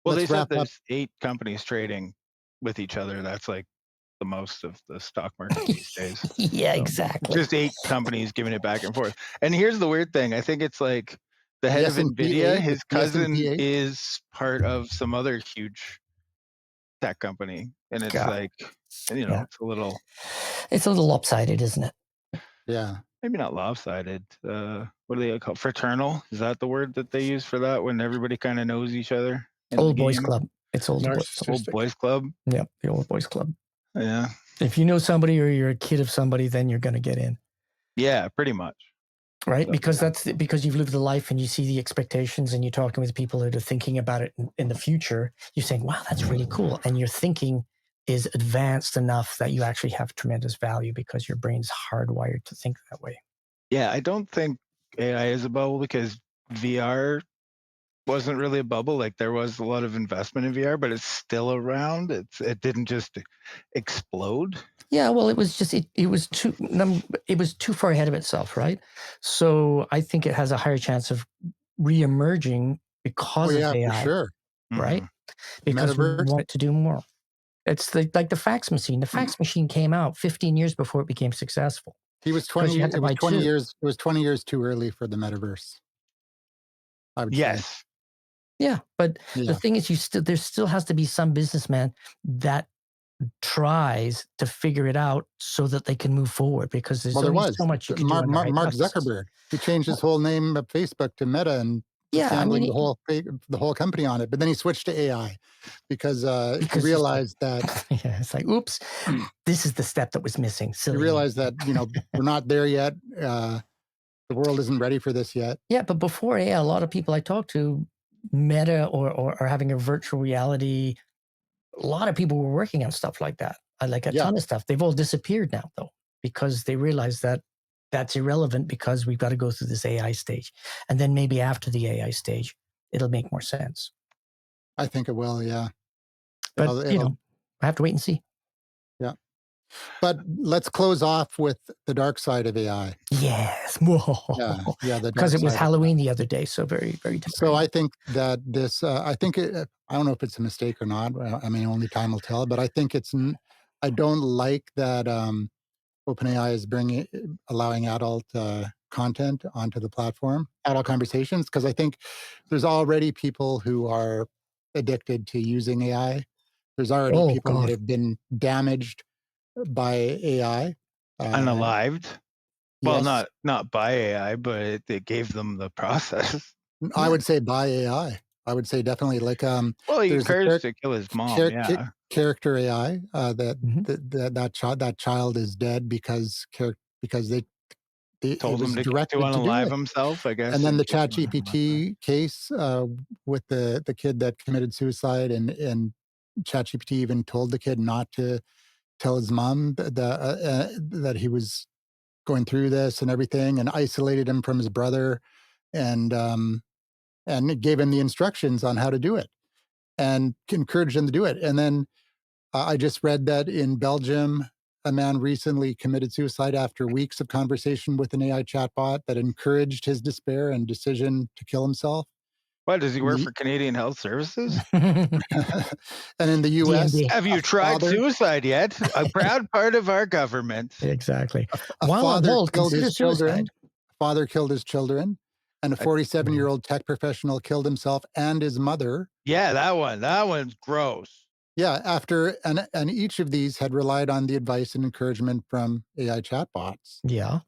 Well, they Let's said wrap up. there's 8 companies trading with each other. That's like the most of the stock market these days. Yeah, So, exactly. just 8 companies giving it back and forth. And here's the weird thing, I think it's like the The head of S&P NVIDIA, 8, his it's the S&P cousin 8. is part of some other huge tech company, and it's God, like, yeah. it's a little It's a little lopsided, isn't it? Yeah. maybe not lopsided, what do they call fraternal? Is that the word that they use for that when everybody kinda knows each other in the Old boys game? club. It's old boys club. Old Narcissistic. boys club? Yep, the old boys club. Yeah. If you know somebody or you're a kid of somebody, then you're going to get in, Yeah, pretty much. right? So, Because yeah. because you've lived the life and you see the expectations and you're talking with people that are thinking about it in the future. You're saying, "Wow, that's really cool," and your thinking is advanced enough that you actually have tremendous value because your brain's hardwired to think that way. Yeah, I don't think AI is a bubble because VR wasn't really a bubble. Like there was a lot of investment in VR, but it's still around. It didn't just explode. Yeah, well, it was just it was too far ahead of itself, right? So I think it has a higher chance of reemerging Oh, because of yeah, for AI, sure. right? Mhm. Because we Metaverse. want it to do more. It's like the fax machine. The fax machine came out 15 years before it became successful He was because 20 you had to it was buy 20 two. years it was 20 years too early for the metaverse, I would say. Yes. Yeah, but the Yeah. thing is, there still has to be some businessman that tries to figure it out so that they can move forward because there's Well, there only so was. much you The can do on the Mark hypothesis. Zuckerberg, he changed his whole name of Facebook to Meta and was Yeah, I handling mean, the whole company on it, but then he switched to AI because, he because he's like, realized that yeah, it's like, oops, this is the step that was missing. he Silly me. realized that, we're not there yet, the world isn't ready for this yet. Yeah, but before AI, a lot of people I talk to, Meta or having a virtual reality, a lot of people were working on stuff like that. I like a Yeah, ton of stuff. They've all disappeared now, though, because they realize that that's irrelevant because we've got to go through this AI stage. And then maybe after the AI stage, it'll make more sense. I think it will, yeah. But, It'll I have to wait and see. yeah. But let's close off with the dark side of AI. Yes. Yeah, yeah, the Because dark it was side of AI. Halloween the other day. So very, very So timely. I think that I don't know if it's a mistake or not. I mean, only time will tell. But I think I don't like that OpenAI is allowing adult content onto the platform, adult conversations, because I think there's already people who are addicted to using AI. There's already Oh, people that God. have been damaged by AI. Uh, Unalived. Well, yes, not by AI, but it gave them the process. I would say by AI. I would say definitely like Well, he there's a encouraged to kill his mom, char- cha- yeah. character AI Mhm. that child is dead because it Told him was to directed to do unalive it. himself, I And guess, then in the case he wanted to live there. ChatGPT case with the kid that committed suicide, and ChatGPT even told the kid not to tell his mom that he was going through this and everything, and isolated him from his brother, and it gave him the instructions on how to do it, and encouraged him to do it. And then I just read that in Belgium, a man recently committed suicide after weeks of conversation with an AI chatbot that encouraged his despair and decision to kill himself. What, does he In work the, for Canadian Health Services? and in the US, DMD. Have a you tried father suicide yet? A proud part of our government. Exactly. a While on father hold, killed consider his suicide. children. A father killed his children, and a I 47-year-old tech professional killed himself and his mother. Yeah, that one's gross. Yeah, after and each of these had relied on the advice and encouragement from AI chatbots. Yeah.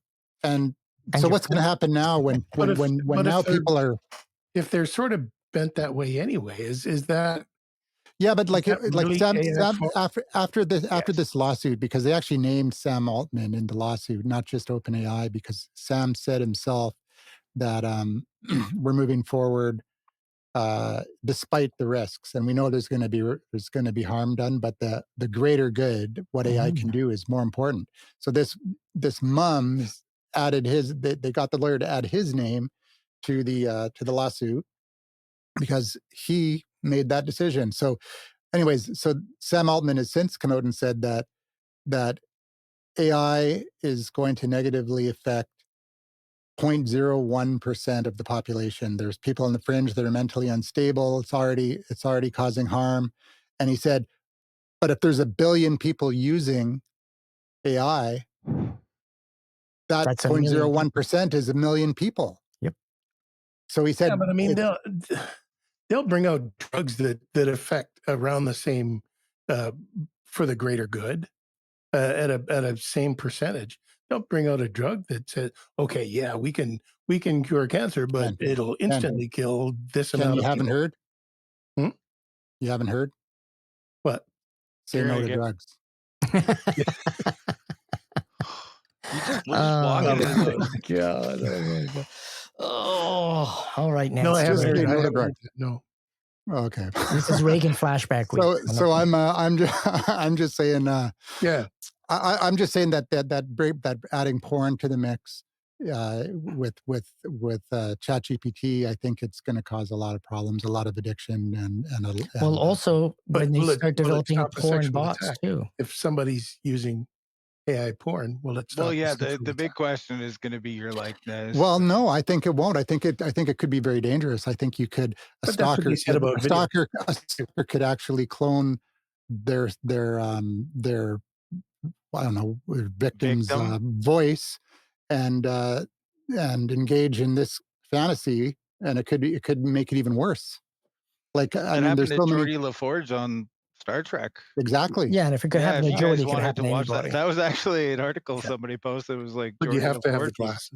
And And so your what's going to happen now when But now people are if they're sort of bent that way anyway, yeah, but is like that like really AI Sam fault? after Yes. this lawsuit, because they actually named Sam Altman in the lawsuit, not just OpenAI, because Sam said himself that we're moving forward despite the risks, and we know there's going to be harm done, but the greater good, what AI can Mm. do, is more important. So this mum's added they got the lawyer to add his name to the lawsuit because he made that decision. So, anyways, so Sam Altman has since come out and said that AI is going to negatively affect 0.01% of the population. There's people on the fringe that are mentally unstable. It's already causing harm. And he said, But if there's 1 billion people using AI, that That's 1 million people. 0.01% is 1 million people. Yep. So he said, Yeah, but I mean, it's, they'll bring out drugs that affect around the same for the greater good at a same percentage. They'll bring out a drug that says, okay, yeah, we can cure cancer, but Ken, it'll instantly kill this Ken, amount you of haven't people. heard? Hmm? You haven't heard? What? Say You're no gonna to get- drugs. We'll just walk Oh, into those. my God. Oh, my God. Oh, all right, No, I Nancy. haven't Just heard. say I no to haven't drugs. heard that. No. Okay. This is Reagan flashback week. So I'm just saying Yeah. I'm just saying that adding porn to the mix with ChatGPT, I think it's going to cause a lot of problems, a lot of addiction, Well, also when they start will it developing stop a porn sexual bots attack? too. If somebody's using AI porn, will it stop? Well, yeah, a sexual the big attack? question is going to be your likeness. well, no, I think it won't. I think it could be very dangerous. I think you could But that's what they said about video. a stalker could actually clone their I don't know victim's Victim? voice and engage in this fantasy, and it could make it even worse. Like I That mean, there's happened to so many Geordie LaForge on Star Trek. exactly. Yeah, and if it could Yeah, happen if to you Jody, guys it could wanted happen to to watch anybody. that was actually an article Yeah. somebody posted. It was like, But you Geordie have to have the LaForge was-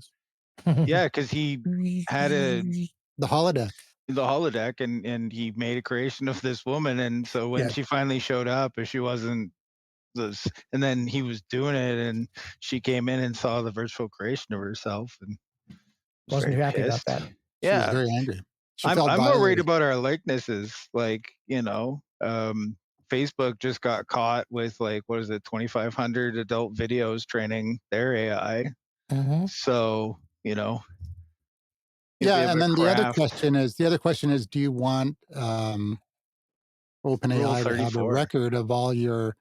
glasses. Yeah, because he had The holodeck. the holodeck and he made a creation of this woman, and so when Yeah. she finally showed up, she wasn't this, and then he was doing it, and she came in and saw the virtual creation of herself, and was Wasn't very happy about pissed. that. She was Yeah, very angry. She I'm felt more worried violated. about our likenesses. Like, Facebook just got caught with like, what is it, 2,500 adult videos training their AI. Mhm. So, you'll be Yeah, able and to then craft the other question is, do you want Rule OpenAI to have a 34. record of all your?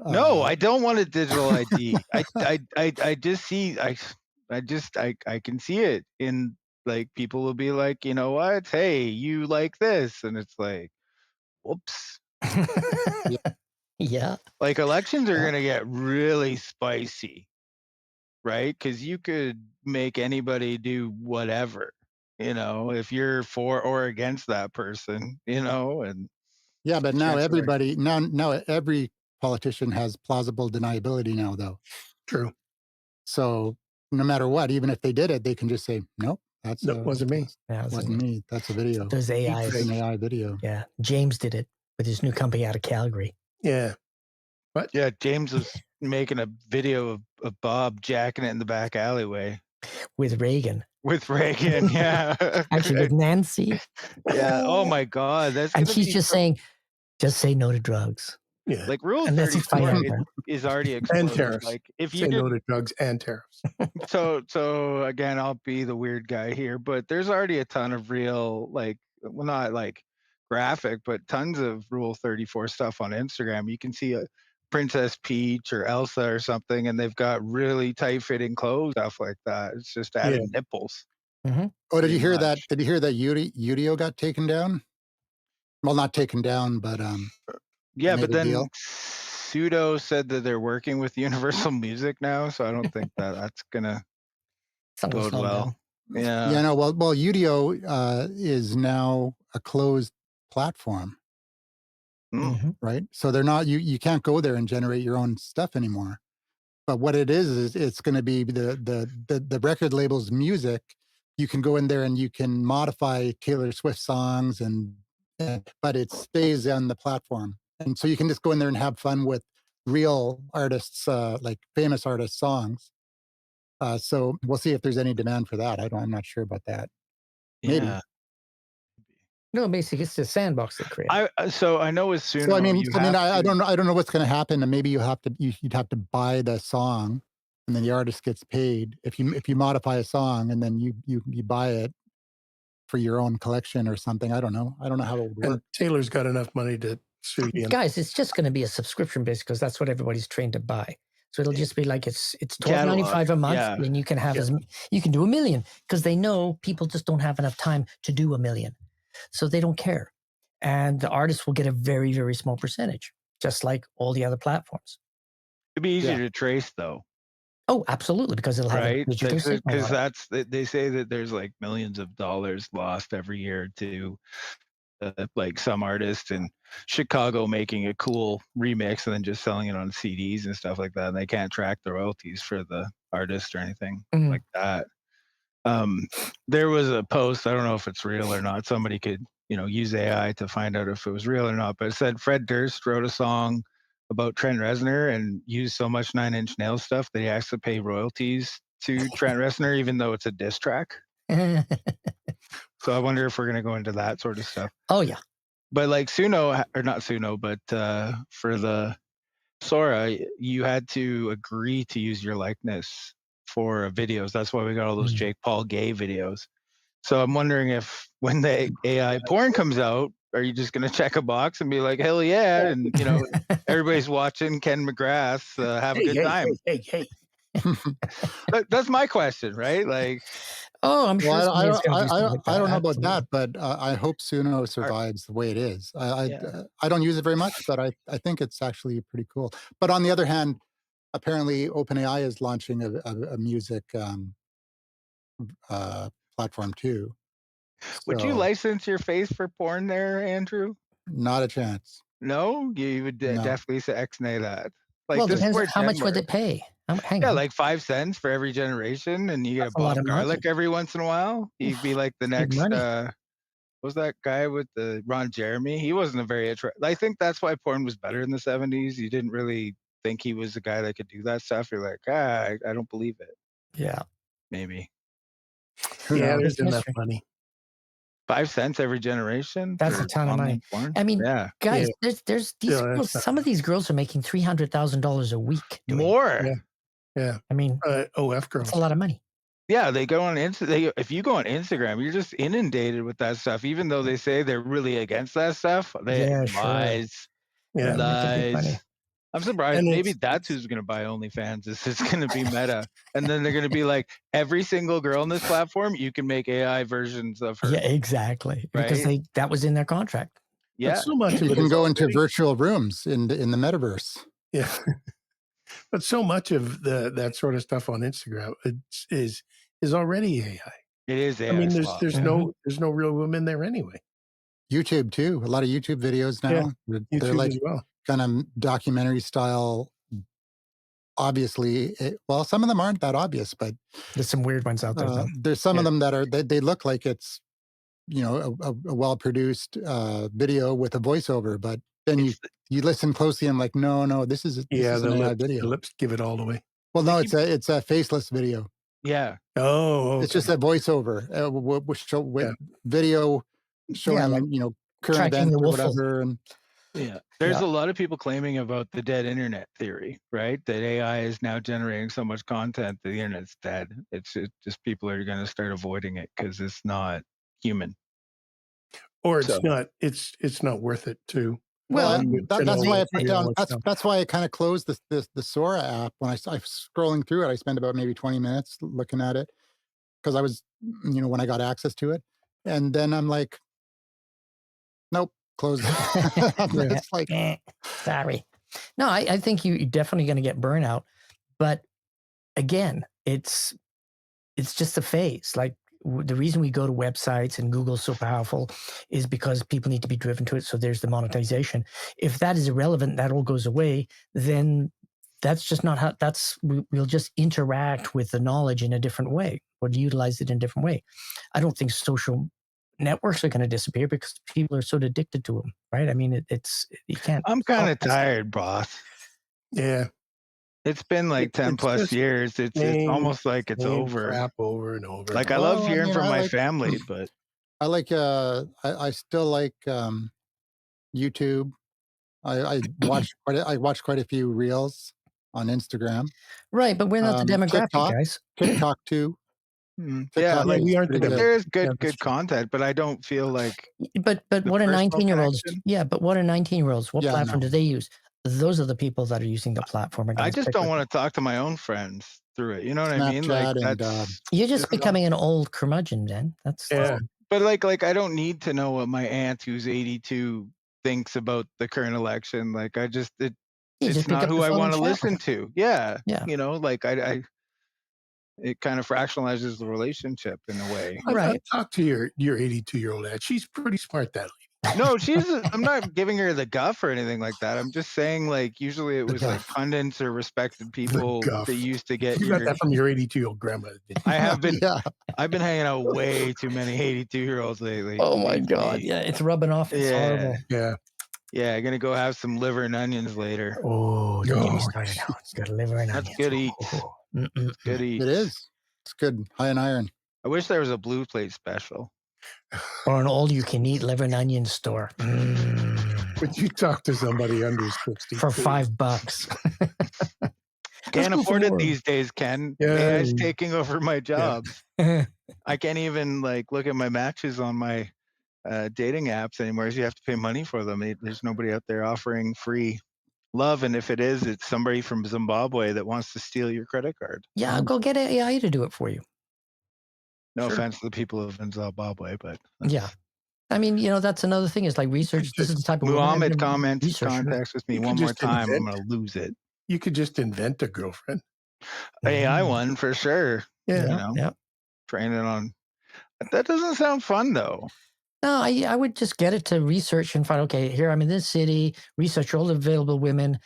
No, I don't want a digital ID. I just see I can see it in, like, people will be like, you know what? Hey, you like this, and it's like, whoops. Yeah. Like, elections are Yeah. gonna get really spicy, right? Because you could make anybody do whatever, if you're for or against that person, and Yeah, but now Chances are now every politician has plausible deniability now, though. true. So no matter what, even if they did it, they can just say, "Nope, That wasn't me. That wasn't me. That's a video. Those AIs. It's an AI video." Yeah. James did it with his new company out of Calgary. Yeah. What? yeah, James was making a video of Bob jacking it in the back alleyway With Reagan. with Reagan. Yeah. Actually, with Nancy. Yeah. Oh my God. That's And gonna she's be just saying, just say no to drugs. Yeah. like Rule And that's his 34 fight out is already And exploded. tariffs. Like, if you Say did no to drugs and tariffs. so again, I'll be the weird guy here, but there's already a ton of real, like, well, not like graphic, but tons of Rule 34 stuff on Instagram. You can see a Princess Peach or Elsa or something, and they've got really tight fitting clothes, stuff like that. It's just adding nipples. Mhm. Oh, did you Pretty hear much. that? Did you hear that Udio got taken down? Well, not taken down, but Yeah, made but a then deal. Pseudo said that they're working with Universal Music now, so I don't think that's gonna Something bode slow well. down. Yeah. Yeah, no. Well, Udio is now a closed platform, Mm. Mhm. right? So they're not you can't go there and generate your own stuff anymore. But what it is it's going to be the record label's music. You can go in there and you can modify Taylor Swift songs but it stays on the platform. And so you can just go in there and have fun with real artists, like famous artists' songs. So we'll see if there's any demand for that. I'm not sure about that. Maybe. Yeah. No, basically, it's the sandbox they create. So I know with Suno So I mean, you have I to, don't know what's going to happen, and maybe you'd have to buy the song, and then the artist gets paid if you modify a song, and then you buy it for your own collection or something. I don't know how it would work. And Taylor's got enough money to sue you. Guys, it's just going to be a subscription base because that's what everybody's trained to buy. So it'll just be like it's $12.95 a month, Yeah. and you can have you can do 1 million because they know people just don't have enough time to do 1 million, so they don't care, and the artist will get a very, very small percentage. just like all the other platforms. It'd be easier Yeah. to trace though, Oh, absolutely, because it'll have a right? digital signal Because on it. that's they say that there's like millions of dollars lost every year to like some artist in Chicago making a cool remix and then just selling it on CDs and stuff like that. And they can't track the royalties for the artist or anything Mhm. like that. Um, there was a post, I don't know if it's real or not. Somebody could, use AI to find out if it was real or not, but it said Fred Durst wrote a song about Trent Reznor and used so much Nine Inch Nails stuff that he has to pay royalties to Trent Reznor, even though it's a diss track. So I wonder if we're going to go into that sort of stuff. Oh, yeah. But like Suno, or not Suno, but for the Sora, you had to agree to use your likeness for videos. That's why we got all those Mm. Jake Paul gay videos. So I'm wondering if when the AI porn comes out, are you just going to check a box and be like, hell yeah, and everybody's watching Ken McGrath have a good time? Hey. That's my question, right? Like, Oh, I'm sure Well, somebody's gonna do something like I that, don't know about absolutely. that, but I hope Suno are, survives the way it is. yeah. I don't use it very much, but I think it's actually pretty cool. But on the other hand, apparently OpenAI is launching a music uh, platform too. Would you So license your face for porn there, Andrew? not a chance. No, you would No. definitely say X-nay that. Like, Well, it this is depends, where how Jen much would works. it pay? Hang Yeah, on, like 5 cents for every generation, and you get a that's a lot Bob of Garlic money. every once in a while. You'd be like the It's big next. money. What was that guy with the Ron Jeremy? He wasn't a very attractive. I think that's why porn was better in the '70s. You didn't really think he was the guy that could do that stuff. You're like, I don't believe it. Yeah, Maybe Who Yeah, knows? there's it's a enough mystery. money. 5 cents every generation That's a for ton of money. online porn. I mean, Yeah, guys, Yeah, there's these still, girls, that's not some of these girls are making $300,000 a week doing it. more. Yeah. Yeah. I mean, OF that's a girls. lot of money. Yeah, they go on if you go on Instagram, you're just inundated with that stuff. Even though they say they're really against that stuff, they Yeah, sure. lies, Yeah. They're making big money. lies. I'm surprised. And Maybe it's that's it's who's going to buy OnlyFans. It's going to be Meta, and then they're going to be like, every single girl on this platform, you can make AI versions of her, Yeah, exactly, because right? that was in their contract. but Yeah, so much of You it can is go into already virtual rooms in the metaverse. yeah. But so much of that sort of stuff on Instagram is already AI. it is I AI mean, slop. Mhm. there's no real women there anyway. YouTube too. A lot of YouTube videos Yeah, now. They're YouTube like as well. kind of documentary style. Obviously, well, some of them aren't that obvious, but There's some weird ones out there, though. there's some of Yeah. them that are they look like it's a well produced video with a voiceover, but then It's you listen closely and like no, this Yeah, is an AI the video. lips give it all away. Well, they no, keep. it's a faceless video. Yeah, Oh, It's okay. just a voiceover with Yeah. video Yeah, like showing current tracking events the or woofle. whatever, and yeah. There's Yeah. a lot of people claiming about the dead internet theory, right? That AI is now generating so much content that the internet's dead. It's just people are going to start avoiding it because it's not human. Or So it's not worth it to well, Well, to that's know why what I put you know down. what's up. That's why I kind of closed the Sora app when I was scrolling through it. I spent about maybe 20 minutes looking at it because I was when I got access to it, and then I'm like, nope, close it. yeah, It's like, sorry. No, I think you're definitely going to get burnout. But again, it's just a phase. Like the reason we go to websites and Google's so powerful is because people need to be driven to it. So there's the monetization. If that is irrelevant, that all goes away, then that's just not how we'll just interact with the knowledge in a different way or utilize it in a different way. I don't think social networks are going to disappear because people are so addicted to them, right? I mean, it's you can't I'm kind stop of that stuff. tired, boss. Yeah. It's been like 10 It's plus just years. It's same almost like it's same over. crap over and over and Like I over. love well, I hearing mean, from my family, but I like I still like YouTube. I watch quite a few reels on Instagram. Right, but we're not the demographic, TikTok, guys. TikTok too. yeah, TikTok Yeah, like we is aren't the pretty like good. there is demographic. Yeah, good that's good true. content, but I don't feel like But the what are personal 19-year-olds? connection. Yeah, but what are 19-year-olds? What Yeah, platform no. do they use? Those are the people that are using the platform are I gonna just stick don't with want it. to talk to my own friends through it. You know what I mean? Like Snapchat and that's You're just TikTok. becoming an old curmudgeon then. That's Yeah. but like I don't need to know what my aunt who's 82 thinks about the current election. Like You it's just pick not up who the I phone and want to chat with listen them. to. Yeah. Yeah. Like it kind of fractionalizes the relationship in a way. I've talked to your 82-year-old aunt. She's pretty smart, that lady. No, I'm not giving her the guff or anything like that. I'm just saying, like, usually it The was like guff. pundits or respected The people that guff. used to get You got your. that from your 82-year-old grandmother, didn't you? I have been. Yeah. I've been hanging out way too many 82-year-olds lately. Oh my Believe God. me. Yeah, it's rubbing off. It's Yeah. horrible. Yeah. Yeah, gonna go have some liver and onions later. Oh, don't get me Oh, started now. It's got liver and That's onions. good eats. Oh, It's good eats. It is. It's good. High in iron. I wish there was a blue plate special. Or an all-you-can-eat liver and onion store. But you talk to somebody under 60 For too. $5. Can't go afford for it more. these days, Ken. Yeah. AI's taking over my jobs. I can't even like look at my matches on my dating apps anymore. You have to pay money for them. There's nobody out there offering free love, and if it is, it's somebody from Zimbabwe that wants to steal your credit card. Yeah, go get AI to do it for you. No Sure. offense to the people of Zimbabwe, but Yeah. I mean, that's another thing is like research. This is the type of women Muhammad I've been researching. contacts with me You one could more just time. I'm invent- gonna lose it. You could just invent a girlfriend. AI one for sure. Yeah. Yeah. Train it on. That doesn't sound fun though. No, I would just get it to research and find, okay, here I'm in this city, research all the available women,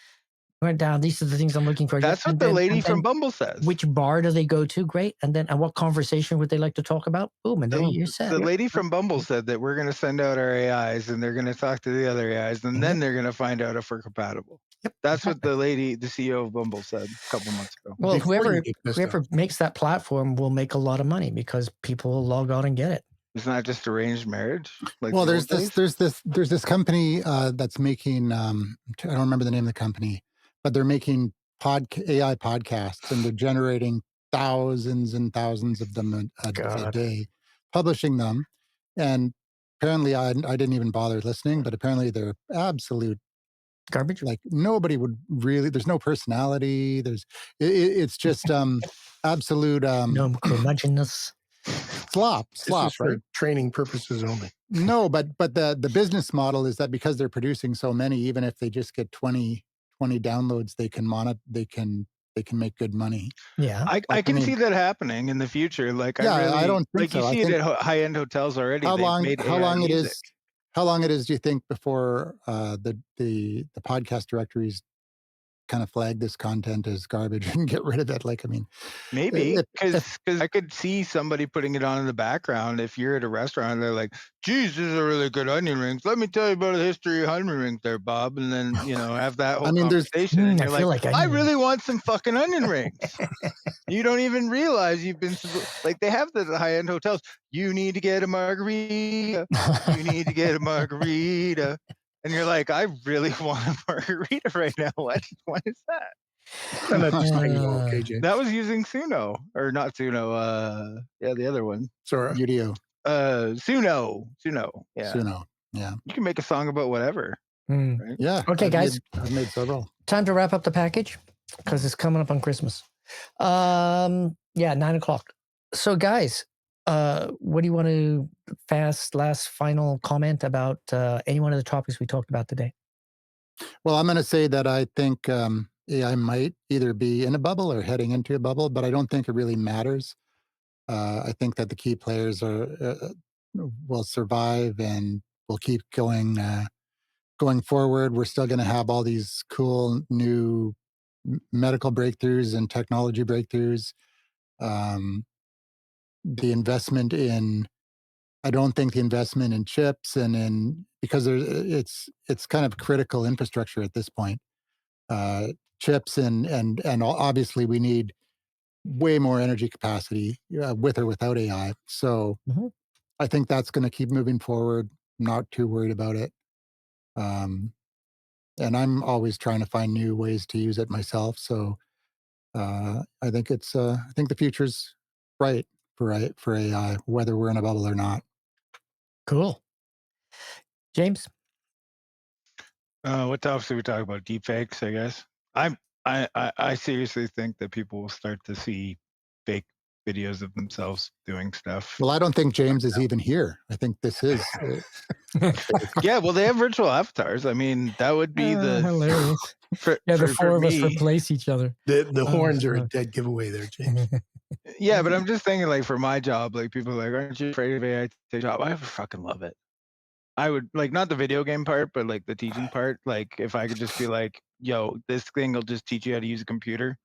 went down, these are the things I'm looking for. That's what And the then- lady and from then Bumble says. which bar do they go to? Great. And what conversation would they like to talk about? Boom. And there you're set. The lady from Bumble said that we're going to send out our AIs and they're going to talk to the other AIs and then they're going to find out if we're compatible. Yep, That's what the CEO of Bumble said a couple months ago. Well, Before whoever you get pissed off. makes that platform will make a lot of money because people will log on and get it. It's not just arranged marriage. Like Well, the there's old days? there's this company that's making I don't remember the name of the company, but they're making AI podcasts and they're generating thousands and thousands of them a God. day, publishing them. And apparently, I didn't even bother listening, but apparently they're absolute Garbage? like nobody would really. There's no personality. It's just absolute No curmudgeonness. slop, This is right? for training purposes only. No, but the business model is that because they're producing so many, even if they just get 20 downloads, they can make good money. Yeah. I can see that happening in the future. Like Yeah, I don't think like you so. I see it think at high-end hotels already. how They've long made how AI long it music. is how long it is do you think before the podcast directories kind of flag this content as garbage and get rid of it? Like, I mean, Maybe if because I could see somebody putting it on in the background. If you're at a restaurant, and they're like, "Geez, this is a really good onion rings. Let me tell you about the history of onion rings, there, Bob." And then have that whole I mean, there's conversation, and I you're feel like, like "I onion really want some fucking onion rings." You don't even realize you've been like they have the high-end hotels. You need to get a margarita. You need to get a margarita. And you're like, I really want a margarita right now. What is that? And that's just saying, okay, James. That was using Suno, or not Suno. Yeah, the other one. Sora. Udio, Suno. Yeah, Suno. Yeah, you can make a song about whatever. Right? yeah. Okay, guys. I've made several. Time to wrap up the package because it's coming up on Christmas. Yeah, 9:00. So, guys, what do you want to last final comment about any one of the topics we talked about today? Well, I'm going to say that I think AI might either be in a bubble or heading into a bubble, but I don't think it really matters. I think that the key players will survive and will keep going forward. We're still going to have all these cool new medical breakthroughs and technology breakthroughs. The investment in I don't think the investment in chips and because it's kind of critical infrastructure at this point. Chips and obviously we need way more energy capacity with or without AI. So I think that's going to keep moving forward. Not too worried about it. And I'm always trying to find new ways to use it myself. So I think I think the future's bright for AI, whether we're in a bubble or not. Cool. James? What topics did we talk about? Deepfakes, I guess. I seriously think that people will start to see fake videos of themselves doing stuff. Well, I don't think James is even here. I think this is. Yeah, well, they have virtual avatars. I mean, that would be the hilarious. for Yeah, the for four of us me. replace each other. The horns are a fuck. dead giveaway there, James. Yeah, but I'm just thinking, like, for my job, like, people are like, aren't you afraid of AI to take your job? I fucking love it. I would like not the video game part, but like the teaching part. Like, if I could just be like, yo, this thing will just teach you how to use a computer,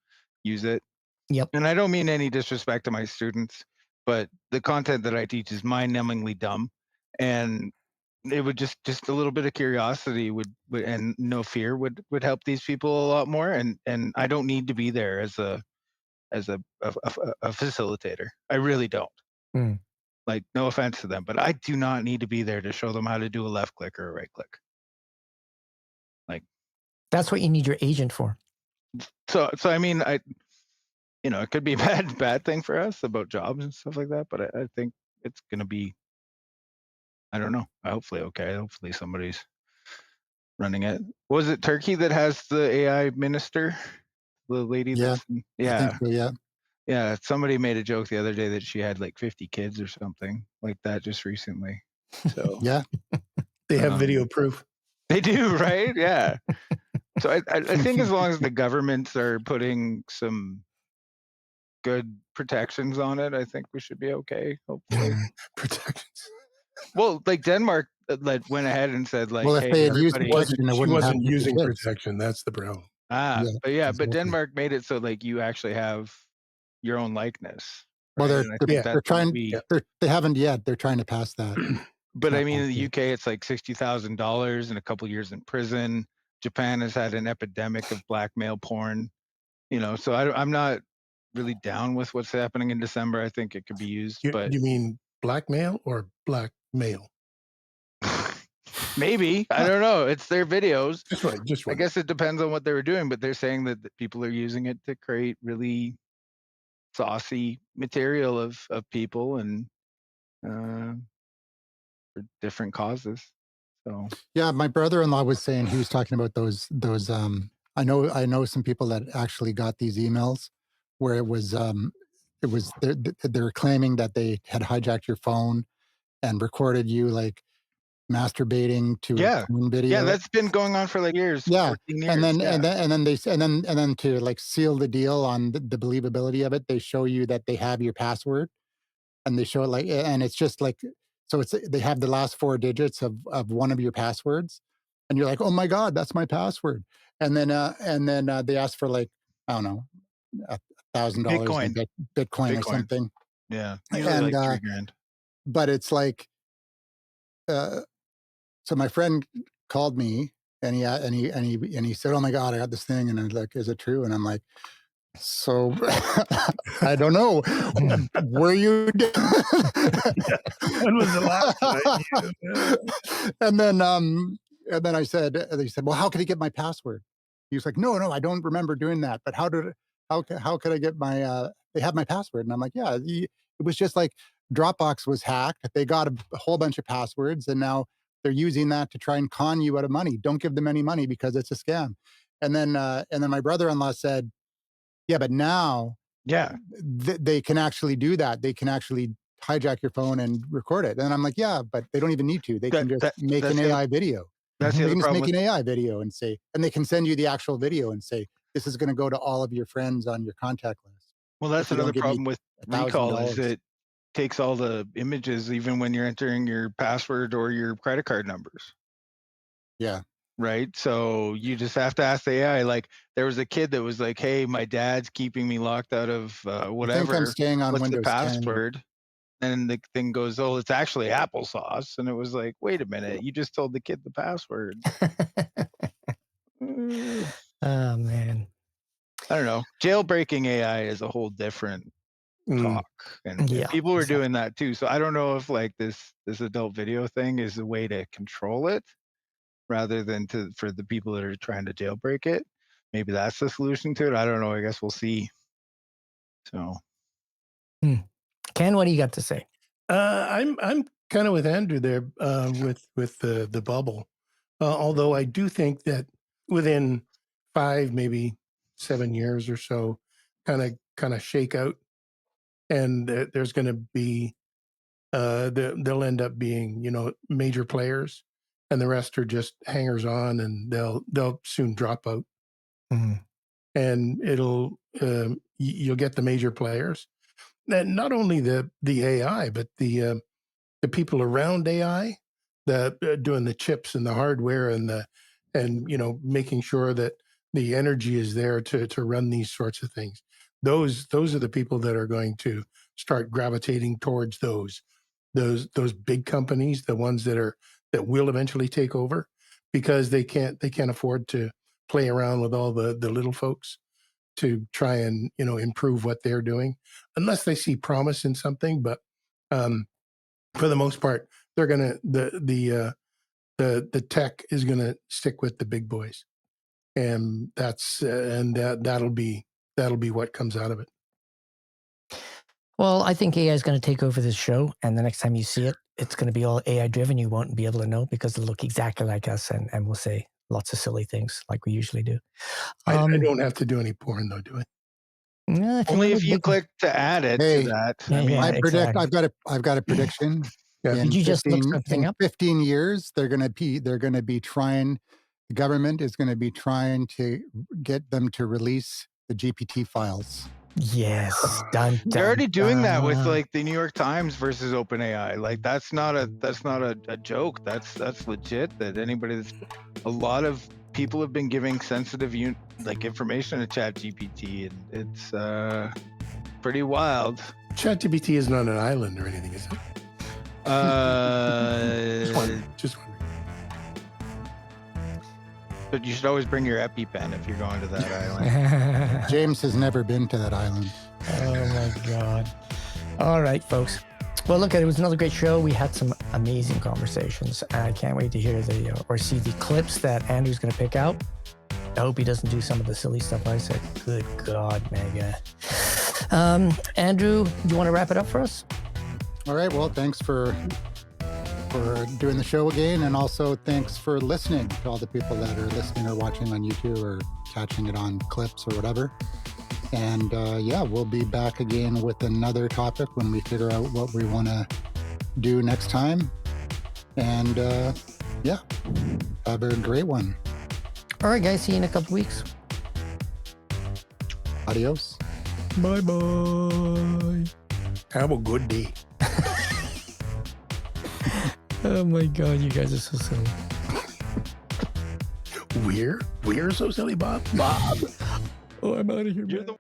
use it. Yep. And I don't mean any disrespect to my students, but the content that I teach is mind-numbingly dumb, and it would just a little bit of curiosity would and no fear would help these people a lot more. And I don't need to be there as a facilitator. I really don't. Mm. Like, no offense to them, but I do not need to be there to show them how to do a left click or a right click. Like, That's what you need your agent for. so I mean, it could be a bad thing for us about jobs and stuff like that, but I think it's gonna be, I don't know, hopefully okay. Hopefully somebody's running it. Was it Turkey that has the AI minister? The lady Yeah, that's I think yeah. so. Yeah. Yeah, somebody made a joke the other day that she had like 50 kids or something like that just recently. So Yeah. They have video proof. they do, right? Yeah. So I think as long as the governments are putting some good protections on it, I think we should be okay, hopefully. Protections. Well, like Denmark went ahead and said, like, Well, if hey, they had used everybody. protection, it She wouldn't have wasn't 50 using kids. protection. That's the problem. Yeah, But exactly. Denmark made it so like you actually have your own likeness, Well, right? they're And I think they're, Yeah. they're that's what trying. we. They haven't yet. They're trying to pass that. But I Not mean, in passed the yet. UK, it's like $60,000 and a couple years in prison. Japan has had an epidemic of blackmail porn. So I'm not really down with what's happening in December. I think it could be used, but You mean blackmail or black male? maybe. I don't know. It's their videos. Just I one. guess it depends on what they were doing, but they're saying that people are using it to create really saucy material of people and for different causes. So Yeah, my brother-in-law was saying he was talking about those. I know some people that actually got these emails where it was they're claiming that they had hijacked your phone and recorded you like masturbating to a yeah, porn yeah, video. that's been going on for like years, Yeah, 14 and years. then Yeah, and then and then they s- and then to like seal the deal on the believability of it, they show you that they have your password and they show it like, and it's just like, so it's they have the last four digits of one of your passwords, and you're like, oh my god, that's my password, and then they ask for like, I don't know, $1,000 in Bitcoin, Bitcoin or Bitcoin. something, Yeah, usually and like 3 grand. but it's like, uh, so my friend called me and he said, oh my god, I got this thing, and I was like, is it true? And I'm like, so I don't know. Were you? When was the last time? And then I said, they said, well, how could he get my password? He was like, no, no, I don't remember doing that. But how could I get my? They have my password, and I'm like, yeah. It was just like Dropbox was hacked. They got a whole bunch of passwords, and now they're using that to try and con you out of money. Don't give them any money because it's a scam. And then my brother-in-law said, yeah, but now Yeah, they can actually do that. They can actually hijack your phone and record it. And I'm like, yeah, but they don't even need to. They that can just that make an that's the other, AI video. that's the They other can just problem make with. an AI video and say, and they can send you the actual video and say, this is going to go to all of your friends on your contact list Well, if that's you don't another give me problem with a thousand recall is dollars. it takes all the images even when you're entering your password or your credit card numbers. Yeah. Right. So you just have to ask the AI. Like, there was a kid that was like, hey, my dad's keeping me locked out of I think I'm whatever. staying on What's the Windows 10. password? And the thing goes, oh, it's actually applesauce. And it was like, wait a minute, you just told the kid the password. Mm, Oh man. I don't know. Jailbreaking AI is a whole different Mm. talk, and Yeah. people were Exactly. doing that too. So I don't know if like this adult video thing is a way to control it rather than for the people that are trying to jailbreak it. Maybe that's the solution to it. I don't know. I guess we'll see. So Ken, what do you got to say? I'm kind of with Andrew there with the bubble. Although I do think that within 5, maybe 7 years or so, kind of shake out and there's going to be they'll end up being, you know, major players, and the rest are just hangers on, and they'll soon drop out. Mhm. And you'll get the major players, and not only the AI, but the people around AI, doing the chips and the hardware and you know, making sure that the energy is there to run these sorts of things. Those are the people that are going to start gravitating towards those big companies, the ones that will eventually take over, because they can't afford to play around with all the little folks to try and, you know, improve what they're doing, unless they see promise in something. But for the most part, they're gonna the tech is gonna stick with the big boys, and that'll be what comes out of it. Well, I think AI is going to take over this show, and the next time you see it, it's going to be all AI driven. You won't be able to know because it'll look exactly like us, and we'll say lots of silly things like we usually do. I don't have to do any porn though, do I? Yeah, if Only have a if you big, click to add it to Hey, that. yeah, I mean, yeah, I predict exactly. I've got a prediction. Yeah. Did you just look something In up? 15 years, they're going to be trying. The government is going to be trying to get them to release the GPT files. Yes, dun they're dun already doing that with dun. like the New York Times versus OpenAI. Like that's not a joke. That's legit. That anybody that's a lot of people have been giving sensitive like information to ChatGPT, and it's pretty wild. ChatGPT is not an island or anything, is it? Just wondering. But you should always bring your EpiPen if you're going to that island. James has never been to that island. Oh my God. All right, folks. Well, look, it was another great show. We had some amazing conversations. I can't wait to hear or see the clips that Andrew's going to pick out. I hope he doesn't do some of the silly stuff I said. Good God, Mega. Andrew, do you want to wrap it up for us? All right. Well, thanks for doing the show again, and also thanks for listening to all the people that are listening or watching on YouTube or catching it on clips or whatever. And yeah, we'll be back again with another topic when we figure out what we want to do next time. And yeah, have a great one. All right, guys. See you in a couple weeks. Adios. Bye-bye. Have a good day. Oh my God, you guys are so silly. We're so silly, Bob. Bob. Oh, I'm out of here, You're man. the